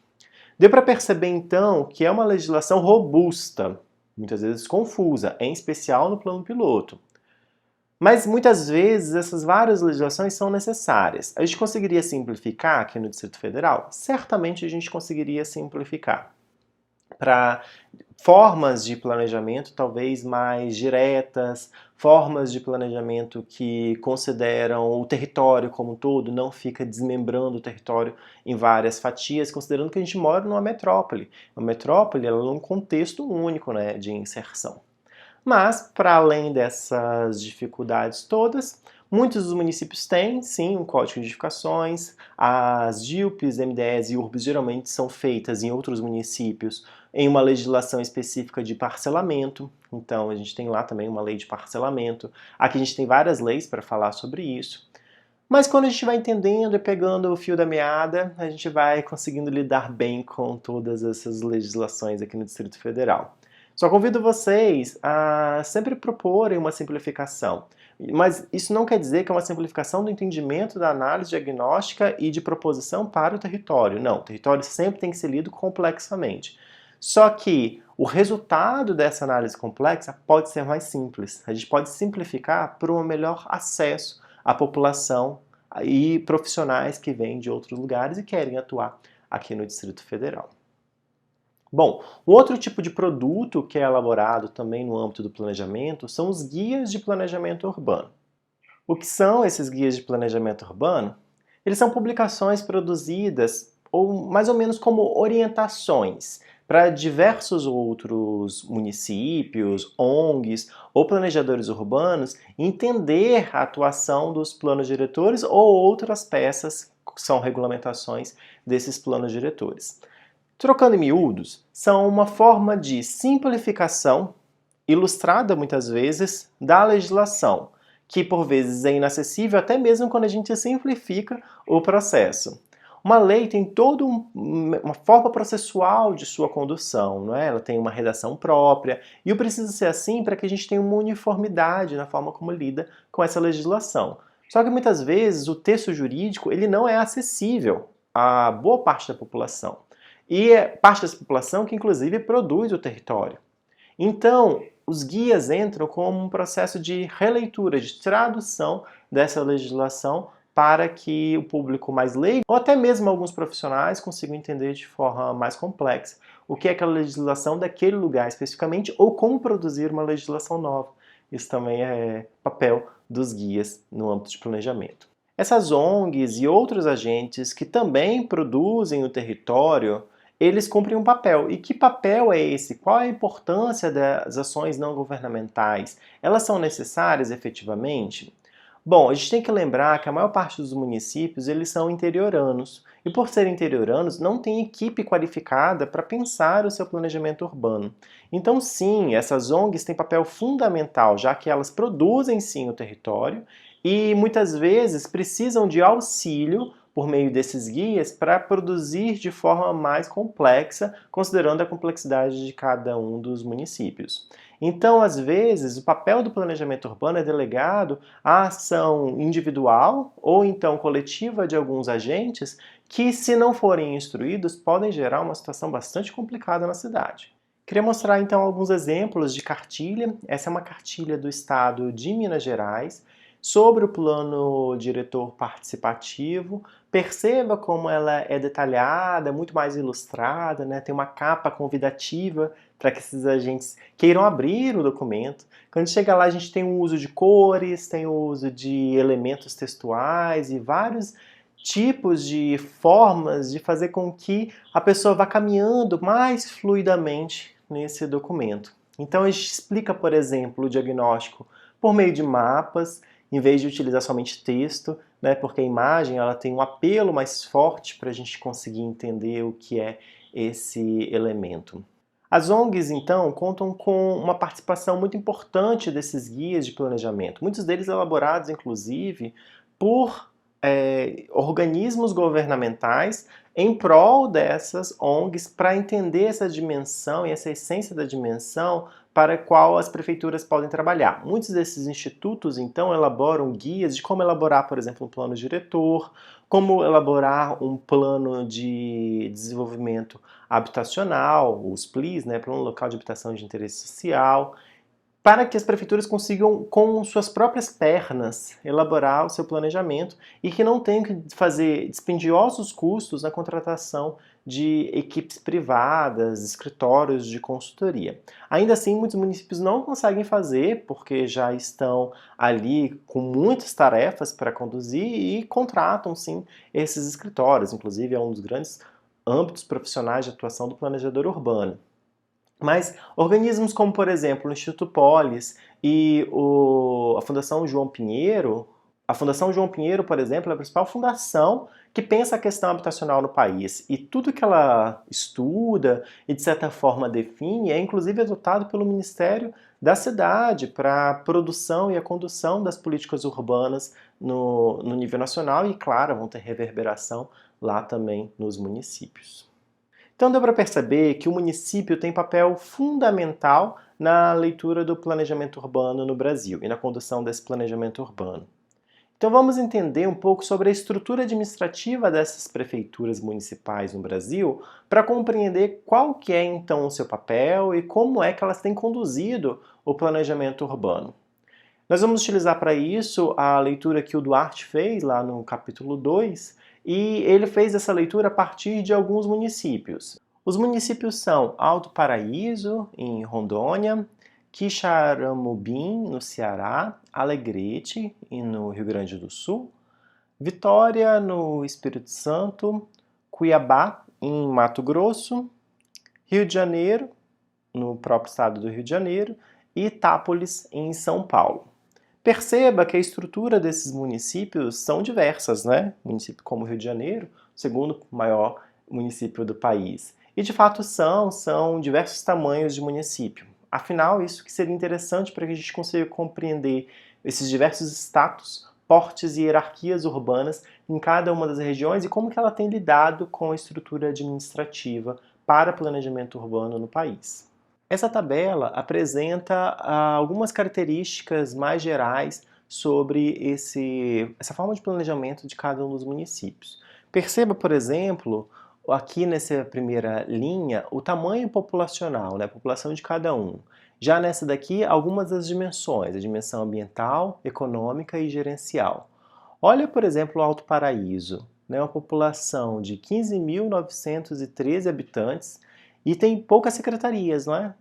Deu para perceber então que é uma legislação robusta, muitas vezes confusa, em especial no plano piloto. Mas muitas vezes essas várias legislações são necessárias. A gente conseguiria simplificar aqui no Distrito Federal? Certamente a gente conseguiria simplificar para formas de planejamento talvez mais diretas, formas de planejamento que consideram o território como um todo, não fica desmembrando o território em várias fatias, considerando que a gente mora numa metrópole. Uma metrópole ela é um contexto único, né, de inserção. Mas, para além dessas dificuldades todas, muitos dos municípios têm, sim, um código de edificações. As DILPs, MDEs e URBs geralmente são feitas em outros municípios em uma legislação específica de parcelamento. Então, a gente tem lá também uma lei de parcelamento. Aqui a gente tem várias leis para falar sobre isso. Mas quando a gente vai entendendo e pegando o fio da meada, a gente vai conseguindo lidar bem com todas essas legislações aqui no Distrito Federal. Só convido vocês a sempre proporem uma simplificação. Mas isso não quer dizer que é uma simplificação do entendimento da análise diagnóstica e de proposição para o território. Não, o território sempre tem que ser lido complexamente. Só que o resultado dessa análise complexa pode ser mais simples. A gente pode simplificar para um melhor acesso à população e profissionais que vêm de outros lugares e querem atuar aqui no Distrito Federal. Bom, um outro tipo de produto que é elaborado também no âmbito do planejamento são os guias de planejamento urbano. O que são esses guias de planejamento urbano? Eles são publicações produzidas ou mais ou menos como orientações para diversos outros municípios, ONGs ou planejadores urbanos entender a atuação dos planos diretores ou outras peças que são regulamentações desses planos diretores. Trocando em miúdos, são uma forma de simplificação, ilustrada muitas vezes, da legislação, que por vezes é inacessível até mesmo quando a gente simplifica o processo. Uma lei tem toda uma forma processual de sua condução, não é? Ela tem uma redação própria, e precisa ser assim para que a gente tenha uma uniformidade na forma como lida com essa legislação. Só que muitas vezes o texto jurídico ele não é acessível a boa parte da população. E é parte dessa população que, inclusive, produz o território. Então, os guias entram como um processo de releitura, de tradução dessa legislação para que o público mais leigo, ou até mesmo alguns profissionais, consigam entender de forma mais complexa o que é aquela legislação daquele lugar especificamente, ou como produzir uma legislação nova. Isso também é papel dos guias no âmbito de planejamento. Essas ONGs e outros agentes que também produzem o território, eles cumprem um papel. E que papel é esse? Qual é a importância das ações não governamentais? Elas são necessárias efetivamente? Bom, a gente tem que lembrar que a maior parte dos municípios eles são interioranos. E por serem interioranos, não tem equipe qualificada para pensar o seu planejamento urbano. Então sim, essas ONGs têm papel fundamental, já que elas produzem sim o território e muitas vezes precisam de auxílio por meio desses guias para produzir de forma mais complexa, considerando a complexidade de cada um dos municípios. Então, às vezes, o papel do planejamento urbano é delegado à ação individual ou então coletiva de alguns agentes que, se não forem instruídos, podem gerar uma situação bastante complicada na cidade. Queria mostrar então alguns exemplos de cartilha. Essa é uma cartilha do estado de Minas Gerais sobre o plano diretor participativo. Perceba como ela é detalhada, muito mais ilustrada, né? Tem uma capa convidativa para que esses agentes queiram abrir o documento. Quando a gente chega lá, a gente tem o uso de cores, tem o uso de elementos textuais e vários tipos de formas de fazer com que a pessoa vá caminhando mais fluidamente nesse documento. Então a gente explica, por exemplo, o diagnóstico por meio de mapas, em vez de utilizar somente texto, né, porque a imagem ela tem um apelo mais forte para a gente conseguir entender o que é esse elemento. As ONGs, então, contam com uma participação muito importante desses guias de planejamento, muitos deles elaborados, inclusive, por organismos governamentais em prol dessas ONGs para entender essa dimensão e essa essência da dimensão para a qual as prefeituras podem trabalhar. Muitos desses institutos, então, elaboram guias de como elaborar, por exemplo, um plano diretor, como elaborar um plano de desenvolvimento habitacional, os PLIs, né, Plano Local de Habitação de Interesse Social, para que as prefeituras consigam, com suas próprias pernas, elaborar o seu planejamento e que não tenham que fazer dispendiosos custos na contratação de equipes privadas, escritórios de consultoria. Ainda assim, muitos municípios não conseguem fazer porque já estão ali com muitas tarefas para conduzir e contratam, sim, esses escritórios. Inclusive, é um dos grandes âmbitos profissionais de atuação do planejador urbano. Mas organismos como, por exemplo, o Instituto Polis e a Fundação João Pinheiro, por exemplo, é a principal fundação que pensa a questão habitacional no país. E tudo que ela estuda e, de certa forma, define é, inclusive, adotado pelo Ministério da Cidade para a produção e a condução das políticas urbanas no nível nacional e, claro, vão ter reverberação lá também nos municípios. Então deu para perceber que o município tem papel fundamental na leitura do planejamento urbano no Brasil e na condução desse planejamento urbano. Então vamos entender um pouco sobre a estrutura administrativa dessas prefeituras municipais no Brasil para compreender qual que é então o seu papel e como é que elas têm conduzido o planejamento urbano. Nós vamos utilizar para isso a leitura que o Duarte fez lá no capítulo 2, e ele fez essa leitura a partir de alguns municípios. Os municípios são Alto Paraíso, em Rondônia, Quixaramubim, no Ceará, Alegrete, no Rio Grande do Sul, Vitória, no Espírito Santo, Cuiabá, em Mato Grosso, Rio de Janeiro, no próprio estado do Rio de Janeiro, e Itápolis, em São Paulo. Perceba que a estrutura desses municípios são diversas, né? Município como o Rio de Janeiro, o segundo maior município do país. E de fato são diversos tamanhos de município. Afinal, isso que seria interessante para que a gente consiga compreender esses diversos status, portes e hierarquias urbanas em cada uma das regiões e como que ela tem lidado com a estrutura administrativa para planejamento urbano no país. Essa tabela apresenta algumas características mais gerais sobre essa forma de planejamento de cada um dos municípios. Perceba, por exemplo, aqui nessa primeira linha, o tamanho populacional, né, a população de cada um. Já nessa daqui, algumas das dimensões, a dimensão ambiental, econômica e gerencial. Olha, por exemplo, o Alto Paraíso, né, uma população de 15.913 habitantes, e tem poucas secretarias, não é?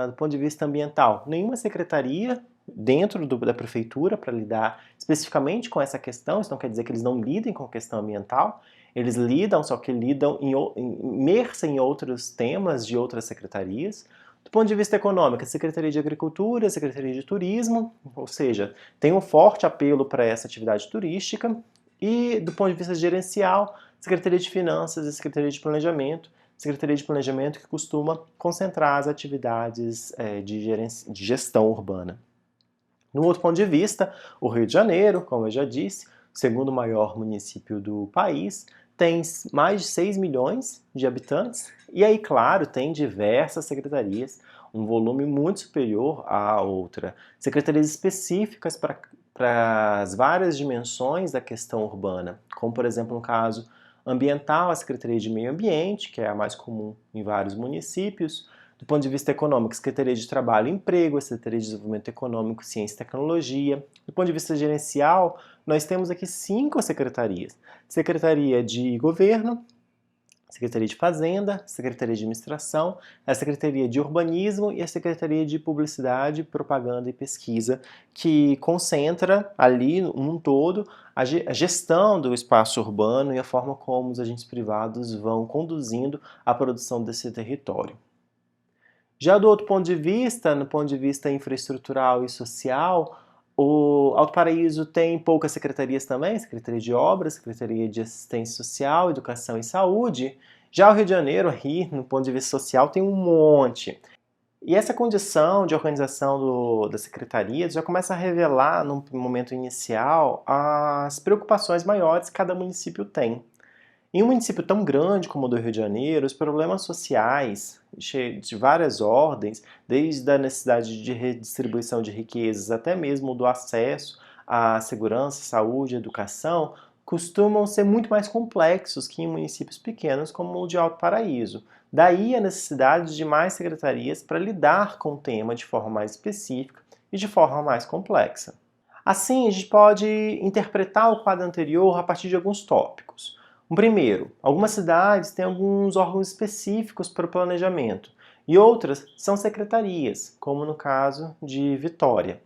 Do ponto de vista ambiental. Nenhuma secretaria dentro da prefeitura para lidar especificamente com essa questão. Isso não quer dizer que eles não lidem com a questão ambiental. Eles lidam, só que lidam imersa em outros temas de outras secretarias. Do ponto de vista econômico, a Secretaria de Agricultura, a Secretaria de Turismo, ou seja, tem um forte apelo para essa atividade turística. E do ponto de vista gerencial, Secretaria de Finanças e Secretaria de Planejamento, que costuma concentrar as atividades de gestão urbana. No outro ponto de vista, o Rio de Janeiro, como eu já disse, o segundo maior município do país, tem mais de 6 milhões de habitantes, e aí, claro, tem diversas secretarias, um volume muito superior à outra. Secretarias específicas para as várias dimensões da questão urbana, como, por exemplo, no caso ambiental, a Secretaria de Meio Ambiente, que é a mais comum em vários municípios. Do ponto de vista econômico, a Secretaria de Trabalho e Emprego, a Secretaria de Desenvolvimento Econômico, Ciência e Tecnologia. Do ponto de vista gerencial, nós temos aqui 5 secretarias. Secretaria de Governo, Secretaria de Fazenda, Secretaria de Administração, a Secretaria de Urbanismo e a Secretaria de Publicidade, Propaganda e Pesquisa, que concentra ali, num todo, a gestão do espaço urbano e a forma como os agentes privados vão conduzindo a produção desse território. Já do outro ponto de vista, no ponto de vista infraestrutural e social, o Alto Paraíso tem poucas secretarias também, Secretaria de Obras, Secretaria de Assistência Social, Educação e Saúde. Já o Rio de Janeiro, aí, no ponto de vista social, tem um monte. E essa condição de organização das secretarias já começa a revelar, num momento inicial, as preocupações maiores que cada município tem. Em um município tão grande como o do Rio de Janeiro, os problemas sociais de várias ordens, desde a necessidade de redistribuição de riquezas até mesmo do acesso à segurança, saúde e educação, costumam ser muito mais complexos que em municípios pequenos como o de Alto Paraíso. Daí a necessidade de mais secretarias para lidar com o tema de forma mais específica e de forma mais complexa. Assim, a gente pode interpretar o quadro anterior a partir de alguns tópicos. Primeiro, algumas cidades têm alguns órgãos específicos para o planejamento e outras são secretarias, como no caso de Vitória.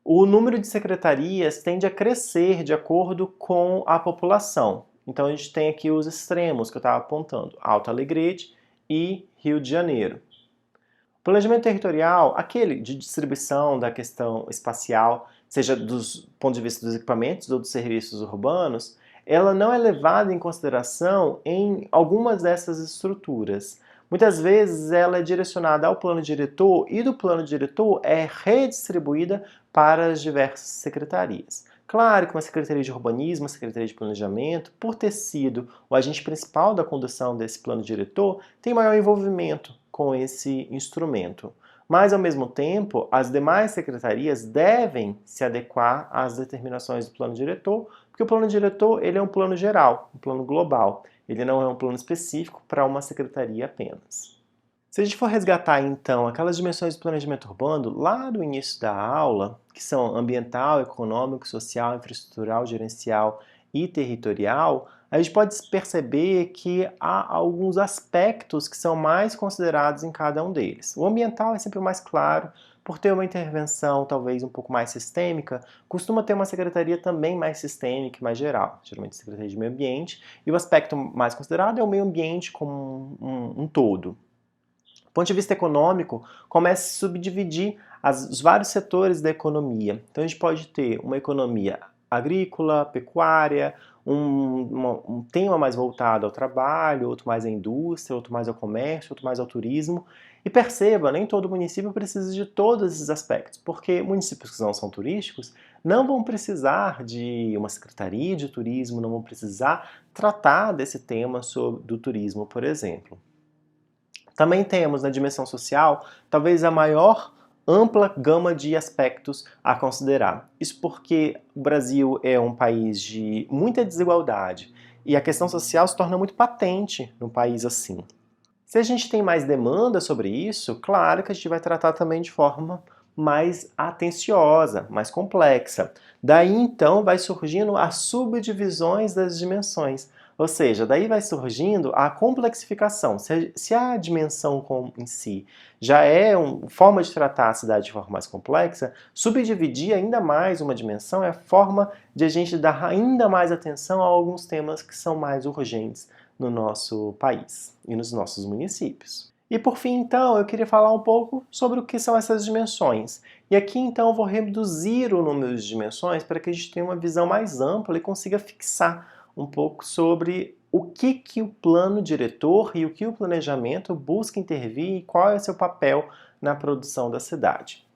O número de secretarias tende a crescer de acordo com a população. Então a gente tem aqui os extremos que eu estava apontando, Alto Alegrete e Rio de Janeiro. O planejamento territorial, aquele de distribuição da questão espacial, seja do ponto de vista dos equipamentos ou dos serviços urbanos, ela não é levada em consideração em algumas dessas estruturas. Muitas vezes ela é direcionada ao plano diretor e do plano diretor é redistribuída para as diversas secretarias. Claro que uma Secretaria de Urbanismo, uma Secretaria de Planejamento, por ter sido o agente principal da condução desse plano diretor, tem maior envolvimento com esse instrumento. Mas, ao mesmo tempo, as demais secretarias devem se adequar às determinações do plano diretor, porque o plano diretor ele é um plano geral, um plano global. Ele não é um plano específico para uma secretaria apenas. Se a gente for resgatar, então, aquelas dimensões do planejamento urbano lá do início da aula, que são ambiental, econômico, social, infraestrutural, gerencial e territorial, a gente pode perceber que há alguns aspectos que são mais considerados em cada um deles. O ambiental é sempre o mais claro, por ter uma intervenção talvez um pouco mais sistêmica, costuma ter uma secretaria também mais sistêmica e mais geral, geralmente a Secretaria de Meio Ambiente, e o aspecto mais considerado é o meio ambiente como um todo. Do ponto de vista econômico, começa a se subdividir os vários setores da economia. Então a gente pode ter uma economia agrícola, pecuária, um tema mais voltado ao trabalho, outro mais à indústria, outro mais ao comércio, outro mais ao turismo. E perceba, nem todo município precisa de todos esses aspectos, porque municípios que não são turísticos não vão precisar de uma secretaria de turismo, não vão precisar tratar desse tema do turismo, por exemplo. Também temos na dimensão social, talvez a maior ampla gama de aspectos a considerar. Isso porque o Brasil é um país de muita desigualdade e a questão social se torna muito patente num país assim. Se a gente tem mais demanda sobre isso, claro que a gente vai tratar também de forma mais atenciosa, mais complexa. Daí então vai surgindo as subdivisões das dimensões. Ou seja, daí vai surgindo a complexificação. Se a dimensão em si já é uma forma de tratar a cidade de forma mais complexa, subdividir ainda mais uma dimensão é a forma de a gente dar ainda mais atenção a alguns temas que são mais urgentes no nosso país e nos nossos municípios. E por fim, então, eu queria falar um pouco sobre o que são essas dimensões. E aqui, então, eu vou reduzir o número de dimensões para que a gente tenha uma visão mais ampla e consiga fixar um pouco sobre o que o plano diretor e o que o planejamento busca intervir e qual é o seu papel na produção da cidade.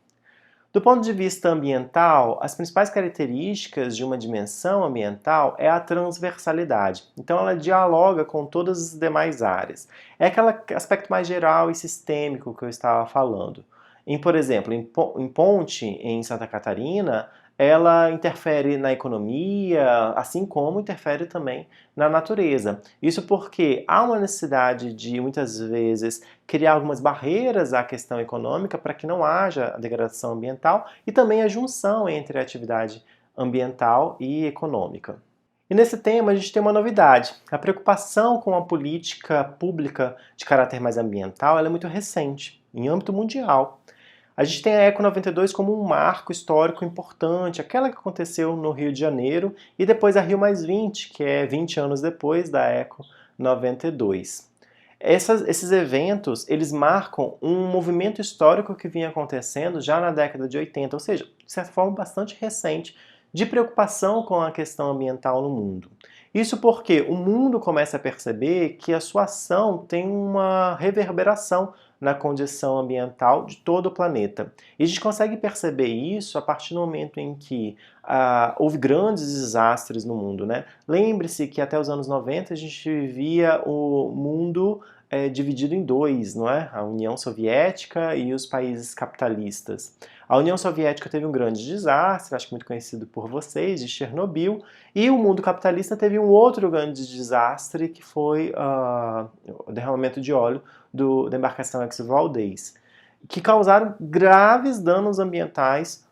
Do ponto de vista ambiental, as principais características de uma dimensão ambiental é a transversalidade. Então ela dialoga com todas as demais áreas. É aquele aspecto mais geral e sistêmico que eu estava falando. Por exemplo, em Ponte, em Santa Catarina, ela interfere na economia, assim como interfere também na natureza. Isso porque há uma necessidade de, muitas vezes, criar algumas barreiras à questão econômica para que não haja a degradação ambiental e também a junção entre a atividade ambiental e econômica. E nesse tema a gente tem uma novidade. A preocupação com a política pública de caráter mais ambiental ela é muito recente, em âmbito mundial. A gente tem a Eco 92 como um marco histórico importante, aquela que aconteceu no Rio de Janeiro, e depois a Rio+20, que é 20 anos depois da Eco 92. Esses eventos, eles marcam um movimento histórico que vinha acontecendo já na década de 80, ou seja, de certa forma bastante recente, de preocupação com a questão ambiental no mundo. Isso porque o mundo começa a perceber que a sua ação tem uma reverberação na condição ambiental de todo o planeta. E a gente consegue perceber isso a partir do momento em que houve grandes desastres no mundo, né? Lembre-se que até os anos 90 a gente vivia o mundo dividido em dois, não é? A União Soviética e os países capitalistas. A União Soviética teve um grande desastre, acho que muito conhecido por vocês, de Chernobyl, e o mundo capitalista teve um outro grande desastre que foi o derramamento de óleo da embarcação Exxon Valdez, que causaram graves danos ambientais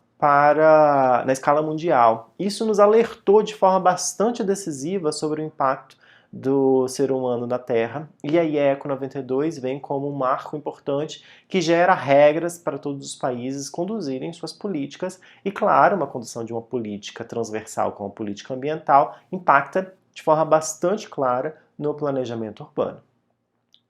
na escala mundial. Isso nos alertou de forma bastante decisiva sobre o impacto do ser humano na Terra, e a Eco 92 vem como um marco importante que gera regras para todos os países conduzirem suas políticas, e claro, uma condução de uma política transversal como a política ambiental impacta de forma bastante clara no planejamento urbano.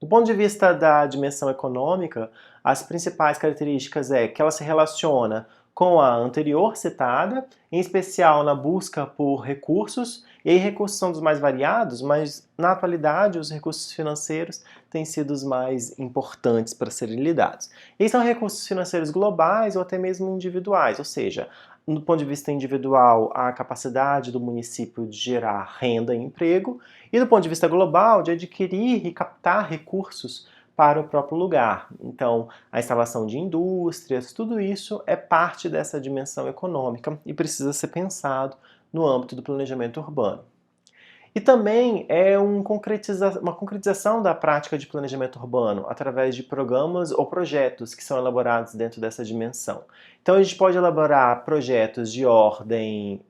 Do ponto de vista da dimensão econômica, as principais características é que ela se relaciona com a anterior citada, em especial na busca por recursos, e aí recursos são dos mais variados, mas na atualidade os recursos financeiros têm sido os mais importantes para serem lidados. E são recursos financeiros globais ou até mesmo individuais, ou seja, do ponto de vista individual, a capacidade do município de gerar renda e emprego, e do ponto de vista global, de adquirir e captar recursos para o próprio lugar. Então, a instalação de indústrias, tudo isso é parte dessa dimensão econômica e precisa ser pensado no âmbito do planejamento urbano. E também é uma concretização da prática de planejamento urbano através de programas ou projetos que são elaborados dentro dessa dimensão. Então a gente pode elaborar projetos de ordem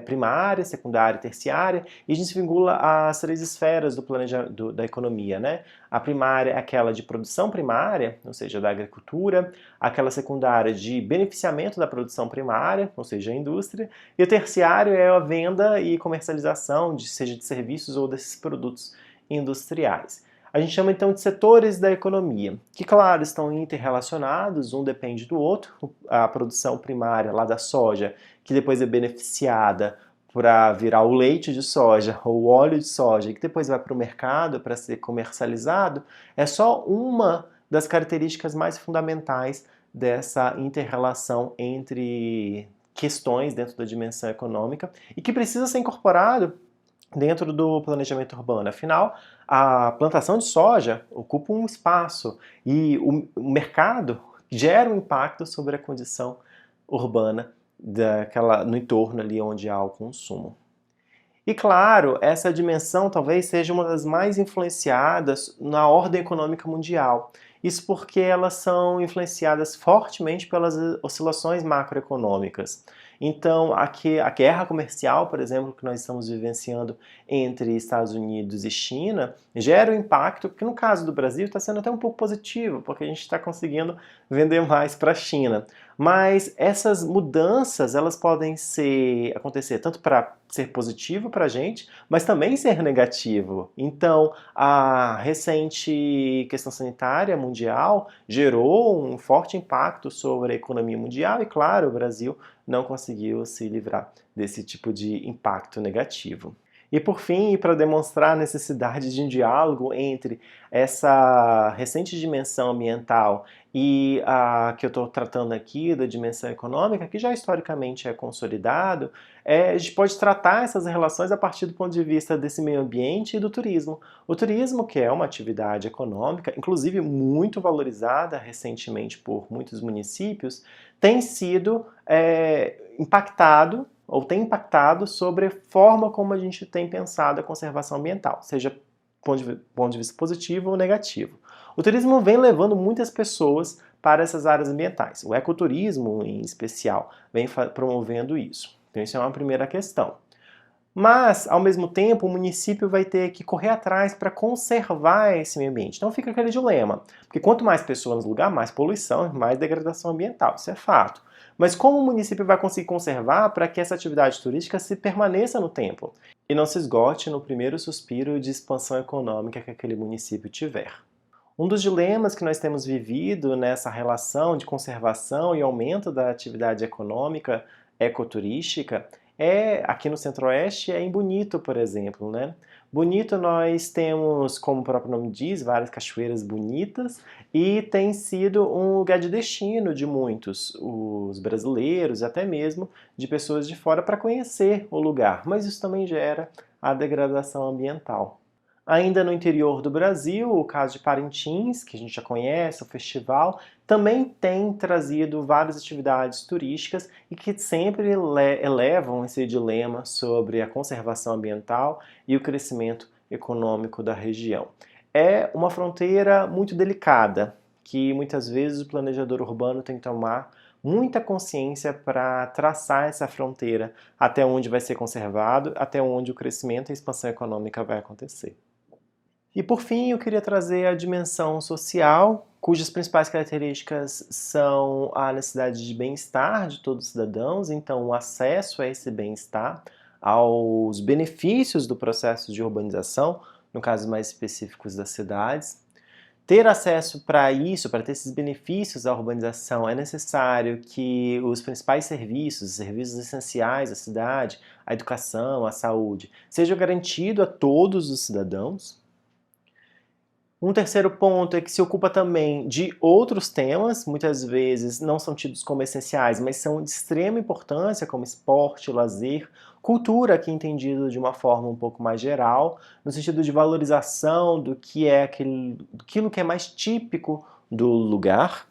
primária, secundária e terciária, e a gente vincula as três esferas da economia, né? A primária é aquela de produção primária, ou seja, da agricultura, aquela secundária de beneficiamento da produção primária, ou seja, a indústria, e o terciário é a venda e comercialização, seja de serviços ou desses produtos industriais. A gente chama então de setores da economia, que claro, estão interrelacionados, um depende do outro. A produção primária lá da soja, que depois é beneficiada para virar o leite de soja ou o óleo de soja, que depois vai para o mercado para ser comercializado, é só uma das características mais fundamentais dessa inter-relação entre questões dentro da dimensão econômica e que precisa ser incorporado dentro do planejamento urbano. Afinal, a plantação de soja ocupa um espaço e o mercado gera um impacto sobre a condição urbana no entorno ali onde há o consumo. E claro, essa dimensão talvez seja uma das mais influenciadas na ordem econômica mundial. Isso porque elas são influenciadas fortemente pelas oscilações macroeconômicas. Então, aqui, a guerra comercial, por exemplo, que nós estamos vivenciando entre Estados Unidos e China, gera um impacto que, no caso do Brasil, está sendo até um pouco positivo, porque a gente está conseguindo vender mais para a China. Mas essas mudanças, elas podem acontecer tanto para ser positivo para a gente, mas também ser negativo. Então, a recente questão sanitária mundial gerou um forte impacto sobre a economia mundial e, claro, o Brasil não conseguiu se livrar desse tipo de impacto negativo. E por fim, para demonstrar a necessidade de um diálogo entre essa recente dimensão ambiental e a que eu estou tratando aqui, da dimensão econômica, que já historicamente é consolidado, a gente pode tratar essas relações a partir do ponto de vista desse meio ambiente e do turismo. O turismo, que é uma atividade econômica, inclusive muito valorizada recentemente por muitos municípios, tem sido impactado ou tem impactado sobre a forma como a gente tem pensado a conservação ambiental, seja ponto de vista positivo ou negativo. O turismo vem levando muitas pessoas para essas áreas ambientais. O ecoturismo, em especial, vem promovendo isso. Então, isso é uma primeira questão. Mas, ao mesmo tempo, o município vai ter que correr atrás para conservar esse meio ambiente. Então fica aquele dilema, porque quanto mais pessoas no lugar, mais poluição, mais degradação ambiental, isso é fato. Mas como o município vai conseguir conservar para que essa atividade turística se permaneça no tempo e não se esgote no primeiro suspiro de expansão econômica que aquele município tiver? Um dos dilemas que nós temos vivido nessa relação de conservação e aumento da atividade econômica ecoturística aqui no Centro-Oeste, em Bonito, por exemplo, né? Bonito nós temos, como o próprio nome diz, várias cachoeiras bonitas e tem sido um lugar de destino de muitos, os brasileiros, até mesmo de pessoas de fora para conhecer o lugar, mas isso também gera a degradação ambiental. Ainda no interior do Brasil, o caso de Parintins, que a gente já conhece, o festival, também tem trazido várias atividades turísticas e que sempre elevam esse dilema sobre a conservação ambiental e o crescimento econômico da região. É uma fronteira muito delicada, que muitas vezes o planejador urbano tem que tomar muita consciência para traçar essa fronteira até onde vai ser conservado, até onde o crescimento e a expansão econômica vai acontecer. E por fim, eu queria trazer a dimensão social, cujas principais características são a necessidade de bem-estar de todos os cidadãos, então o acesso a esse bem-estar, aos benefícios do processo de urbanização, no caso mais específicos das cidades. Ter acesso para isso, para ter esses benefícios da urbanização, é necessário que os principais serviços, os serviços essenciais da cidade, a educação, a saúde, sejam garantidos a todos os cidadãos. Um terceiro ponto é que se ocupa também de outros temas, muitas vezes não são tidos como essenciais, mas são de extrema importância, como esporte, lazer, cultura, aqui entendido de uma forma um pouco mais geral, no sentido de valorização do que é aquilo que é mais típico do lugar.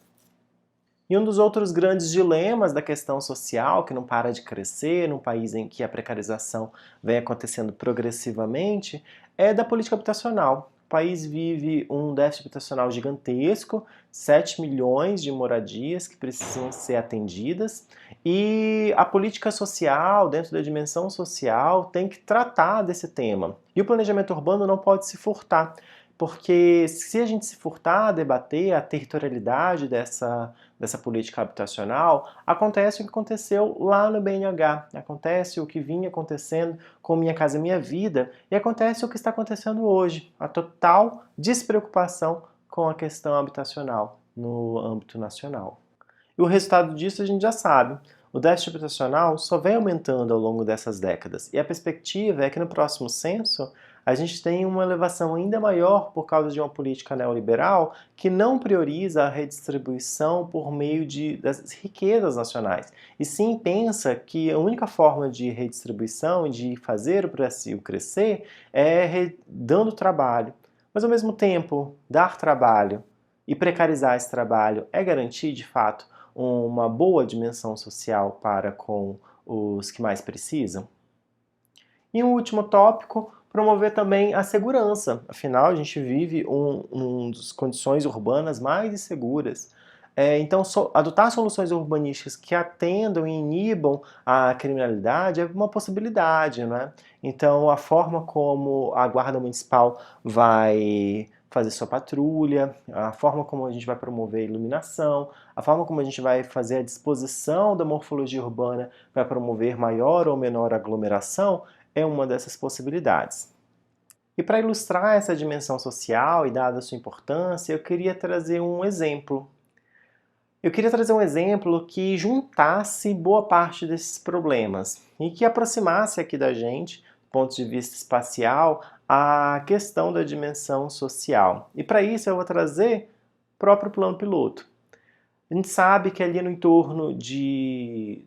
E um dos outros grandes dilemas da questão social, que não para de crescer num país em que a precarização vem acontecendo progressivamente, é da política habitacional. O país vive um déficit habitacional gigantesco, 7 milhões de moradias que precisam ser atendidas, e a política social, dentro da dimensão social, tem que tratar desse tema. E o planejamento urbano não pode se furtar, porque se a gente se furtar a debater a territorialidade dessa política habitacional, acontece o que aconteceu lá no BNH, acontece o que vinha acontecendo com Minha Casa Minha Vida, e acontece o que está acontecendo hoje, a total despreocupação com a questão habitacional no âmbito nacional. E o resultado disso a gente já sabe. O déficit habitacional só vem aumentando ao longo dessas décadas, e a perspectiva é que no próximo censo a gente tem uma elevação ainda maior por causa de uma política neoliberal que não prioriza a redistribuição por meio das riquezas nacionais, e sim pensa que a única forma de redistribuição e de fazer o Brasil crescer é dando trabalho. Mas ao mesmo tempo, dar trabalho e precarizar esse trabalho é garantir de fato uma boa dimensão social para com os que mais precisam? E um último tópico, promover também a segurança. Afinal, a gente vive uma das condições urbanas mais inseguras. Então, adotar soluções urbanísticas que atendam e inibam a criminalidade é uma possibilidade, né? Então, a forma como a Guarda Municipal vai fazer sua patrulha, a forma como a gente vai promover a iluminação, a forma como a gente vai fazer a disposição da morfologia urbana para promover maior ou menor aglomeração, é uma dessas possibilidades. E para ilustrar essa dimensão social e dada a sua importância, eu queria trazer um exemplo. Eu queria trazer um exemplo que juntasse boa parte desses problemas e que aproximasse aqui da gente, do ponto de vista espacial, a questão da dimensão social. E para isso eu vou trazer o próprio plano piloto. A gente sabe que ali no entorno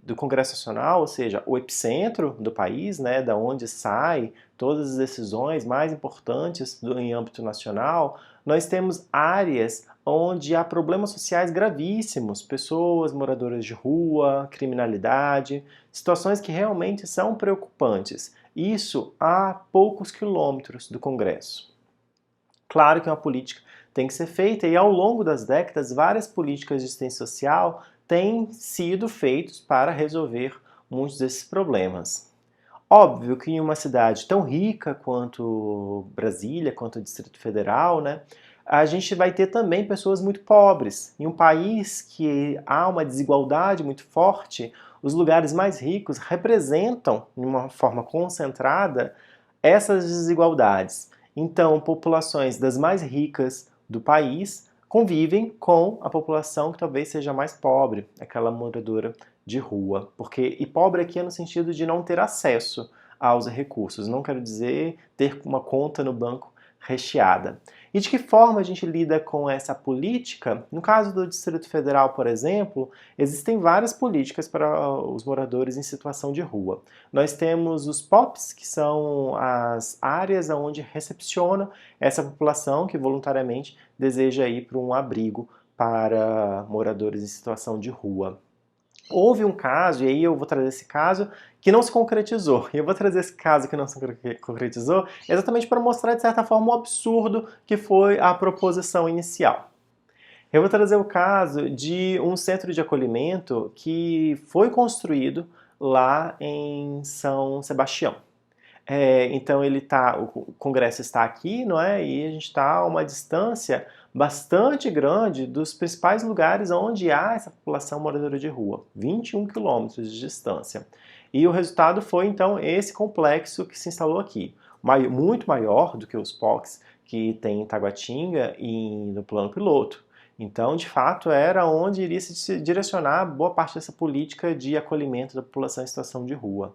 do Congresso Nacional, ou seja, o epicentro do país, né, da onde saem todas as decisões mais importantes em âmbito nacional, nós temos áreas onde há problemas sociais gravíssimos, pessoas moradoras de rua, criminalidade, situações que realmente são preocupantes. Isso a poucos quilômetros do Congresso. Claro que é uma política tem que ser feita e ao longo das décadas várias políticas de assistência social têm sido feitas para resolver muitos desses problemas. Óbvio que em uma cidade tão rica quanto Brasília, quanto o Distrito Federal, né, a gente vai ter também pessoas muito pobres. Em um país que há uma desigualdade muito forte, os lugares mais ricos representam, de uma forma concentrada, essas desigualdades. Então, populações das mais ricas do país convivem com a população que talvez seja mais pobre, aquela moradora de rua. E pobre aqui é no sentido de não ter acesso aos recursos. Não quero dizer ter uma conta no banco recheada. E de que forma a gente lida com essa política? No caso do Distrito Federal, por exemplo, existem várias políticas para os moradores em situação de rua. Nós temos os POPs, que são as áreas onde recepciona essa população que voluntariamente deseja ir para um abrigo para moradores em situação de rua. Houve um caso, e aí eu vou trazer esse caso, que não se concretizou. E eu vou trazer esse caso que não se concretizou exatamente para mostrar, de certa forma, o absurdo que foi a proposição inicial. Eu vou trazer o caso de um centro de acolhimento que foi construído lá em São Sebastião. Então o Congresso está aqui, não é? E a gente está a uma distância bastante grande dos principais lugares onde há essa população moradora de rua, 21 quilômetros de distância. E o resultado foi então esse complexo que se instalou aqui, muito maior do que os POCs que tem em Taguatinga e no plano piloto. Então, de fato, era onde iria se direcionar boa parte dessa política de acolhimento da população em situação de rua.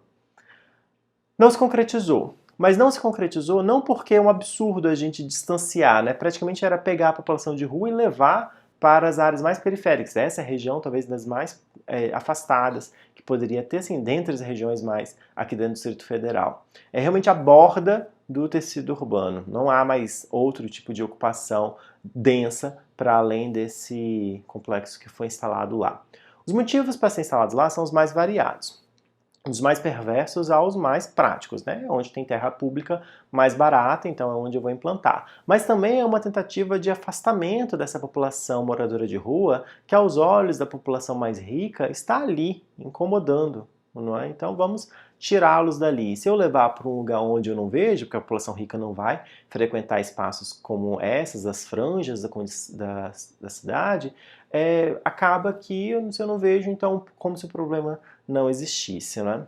Não se concretizou. Mas não se concretizou não porque é um absurdo a gente distanciar, né? Praticamente era pegar a população de rua e levar para as áreas mais periféricas. Essa é a região talvez das mais afastadas, que poderia ter, assim, dentre as regiões mais aqui dentro do Distrito Federal. É realmente a borda do tecido urbano. Não há mais outro tipo de ocupação densa para além desse complexo que foi instalado lá. Os motivos para ser instalados lá são os mais variados. Dos mais perversos aos mais práticos, né? Onde tem terra pública mais barata, então é onde eu vou implantar. Mas também é uma tentativa de afastamento dessa população moradora de rua, que aos olhos da população mais rica está ali, incomodando, não é? Então vamos tirá-los dali. Se eu levar para um lugar onde eu não vejo, porque a população rica não vai frequentar espaços como essas, as franjas da cidade, acaba que se eu não vejo, então como se o problema não existisse, né?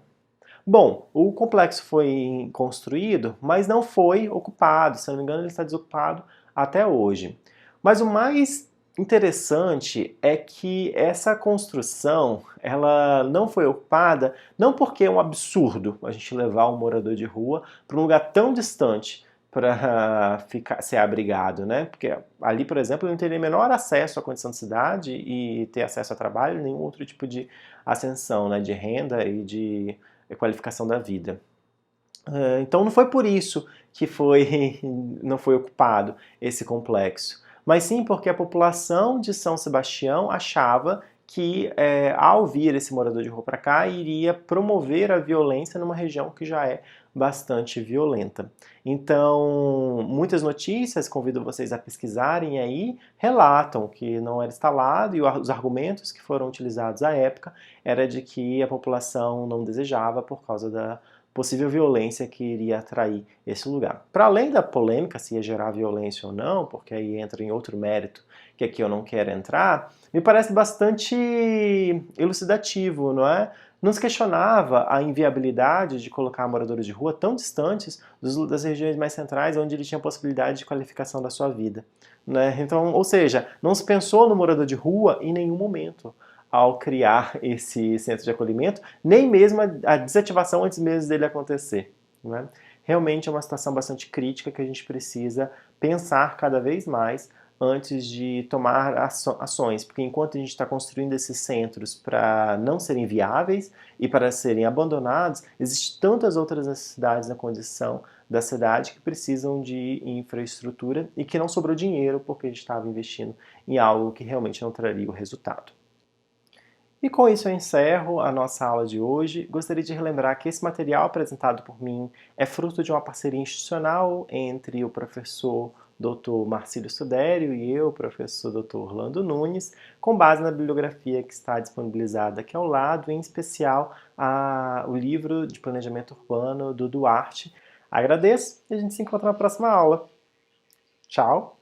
Bom, o complexo foi construído, mas não foi ocupado. Se eu não me engano, ele está desocupado até hoje. Mas o mais interessante é que essa construção, ela não foi ocupada, não porque é um absurdo a gente levar um morador de rua para um lugar tão distante para ser abrigado, né? Porque ali, por exemplo, ele não teria menor acesso à condição de cidade e ter acesso a trabalho, nenhum outro tipo de ascensão, né? De renda e de qualificação da vida. Então não foi por isso que não foi ocupado esse complexo, mas sim porque a população de São Sebastião achava que ao vir esse morador de rua para cá, iria promover a violência numa região que já é bastante violenta. Então, muitas notícias, convido vocês a pesquisarem aí, relatam que não era instalado e os argumentos que foram utilizados à época era de que a população não desejava por causa da possível violência que iria atrair esse lugar. Para além da polêmica se ia gerar violência ou não, porque aí entra em outro mérito que aqui eu não quero entrar, me parece bastante elucidativo, não é? Não se questionava a inviabilidade de colocar moradores de rua tão distantes das regiões mais centrais, onde ele tinha possibilidade de qualificação da sua vida, né? Então, ou seja, não se pensou no morador de rua em nenhum momento ao criar esse centro de acolhimento, nem mesmo a desativação antes mesmo dele acontecer, né? realmente é uma situação bastante crítica que a gente precisa pensar cada vez mais antes de tomar ações, porque enquanto a gente está construindo esses centros para não serem viáveis e para serem abandonados, existem tantas outras necessidades na condição da cidade que precisam de infraestrutura e que não sobrou dinheiro porque a gente estava investindo em algo que realmente não traria o resultado. E com isso eu encerro a nossa aula de hoje. Gostaria de relembrar que esse material apresentado por mim é fruto de uma parceria institucional entre o professor Dr. Marcílio Sudério e eu, professor Dr. Orlando Nunes, com base na bibliografia que está disponibilizada aqui ao lado, em especial o livro de planejamento urbano do Duarte. Agradeço e a gente se encontra na próxima aula. Tchau!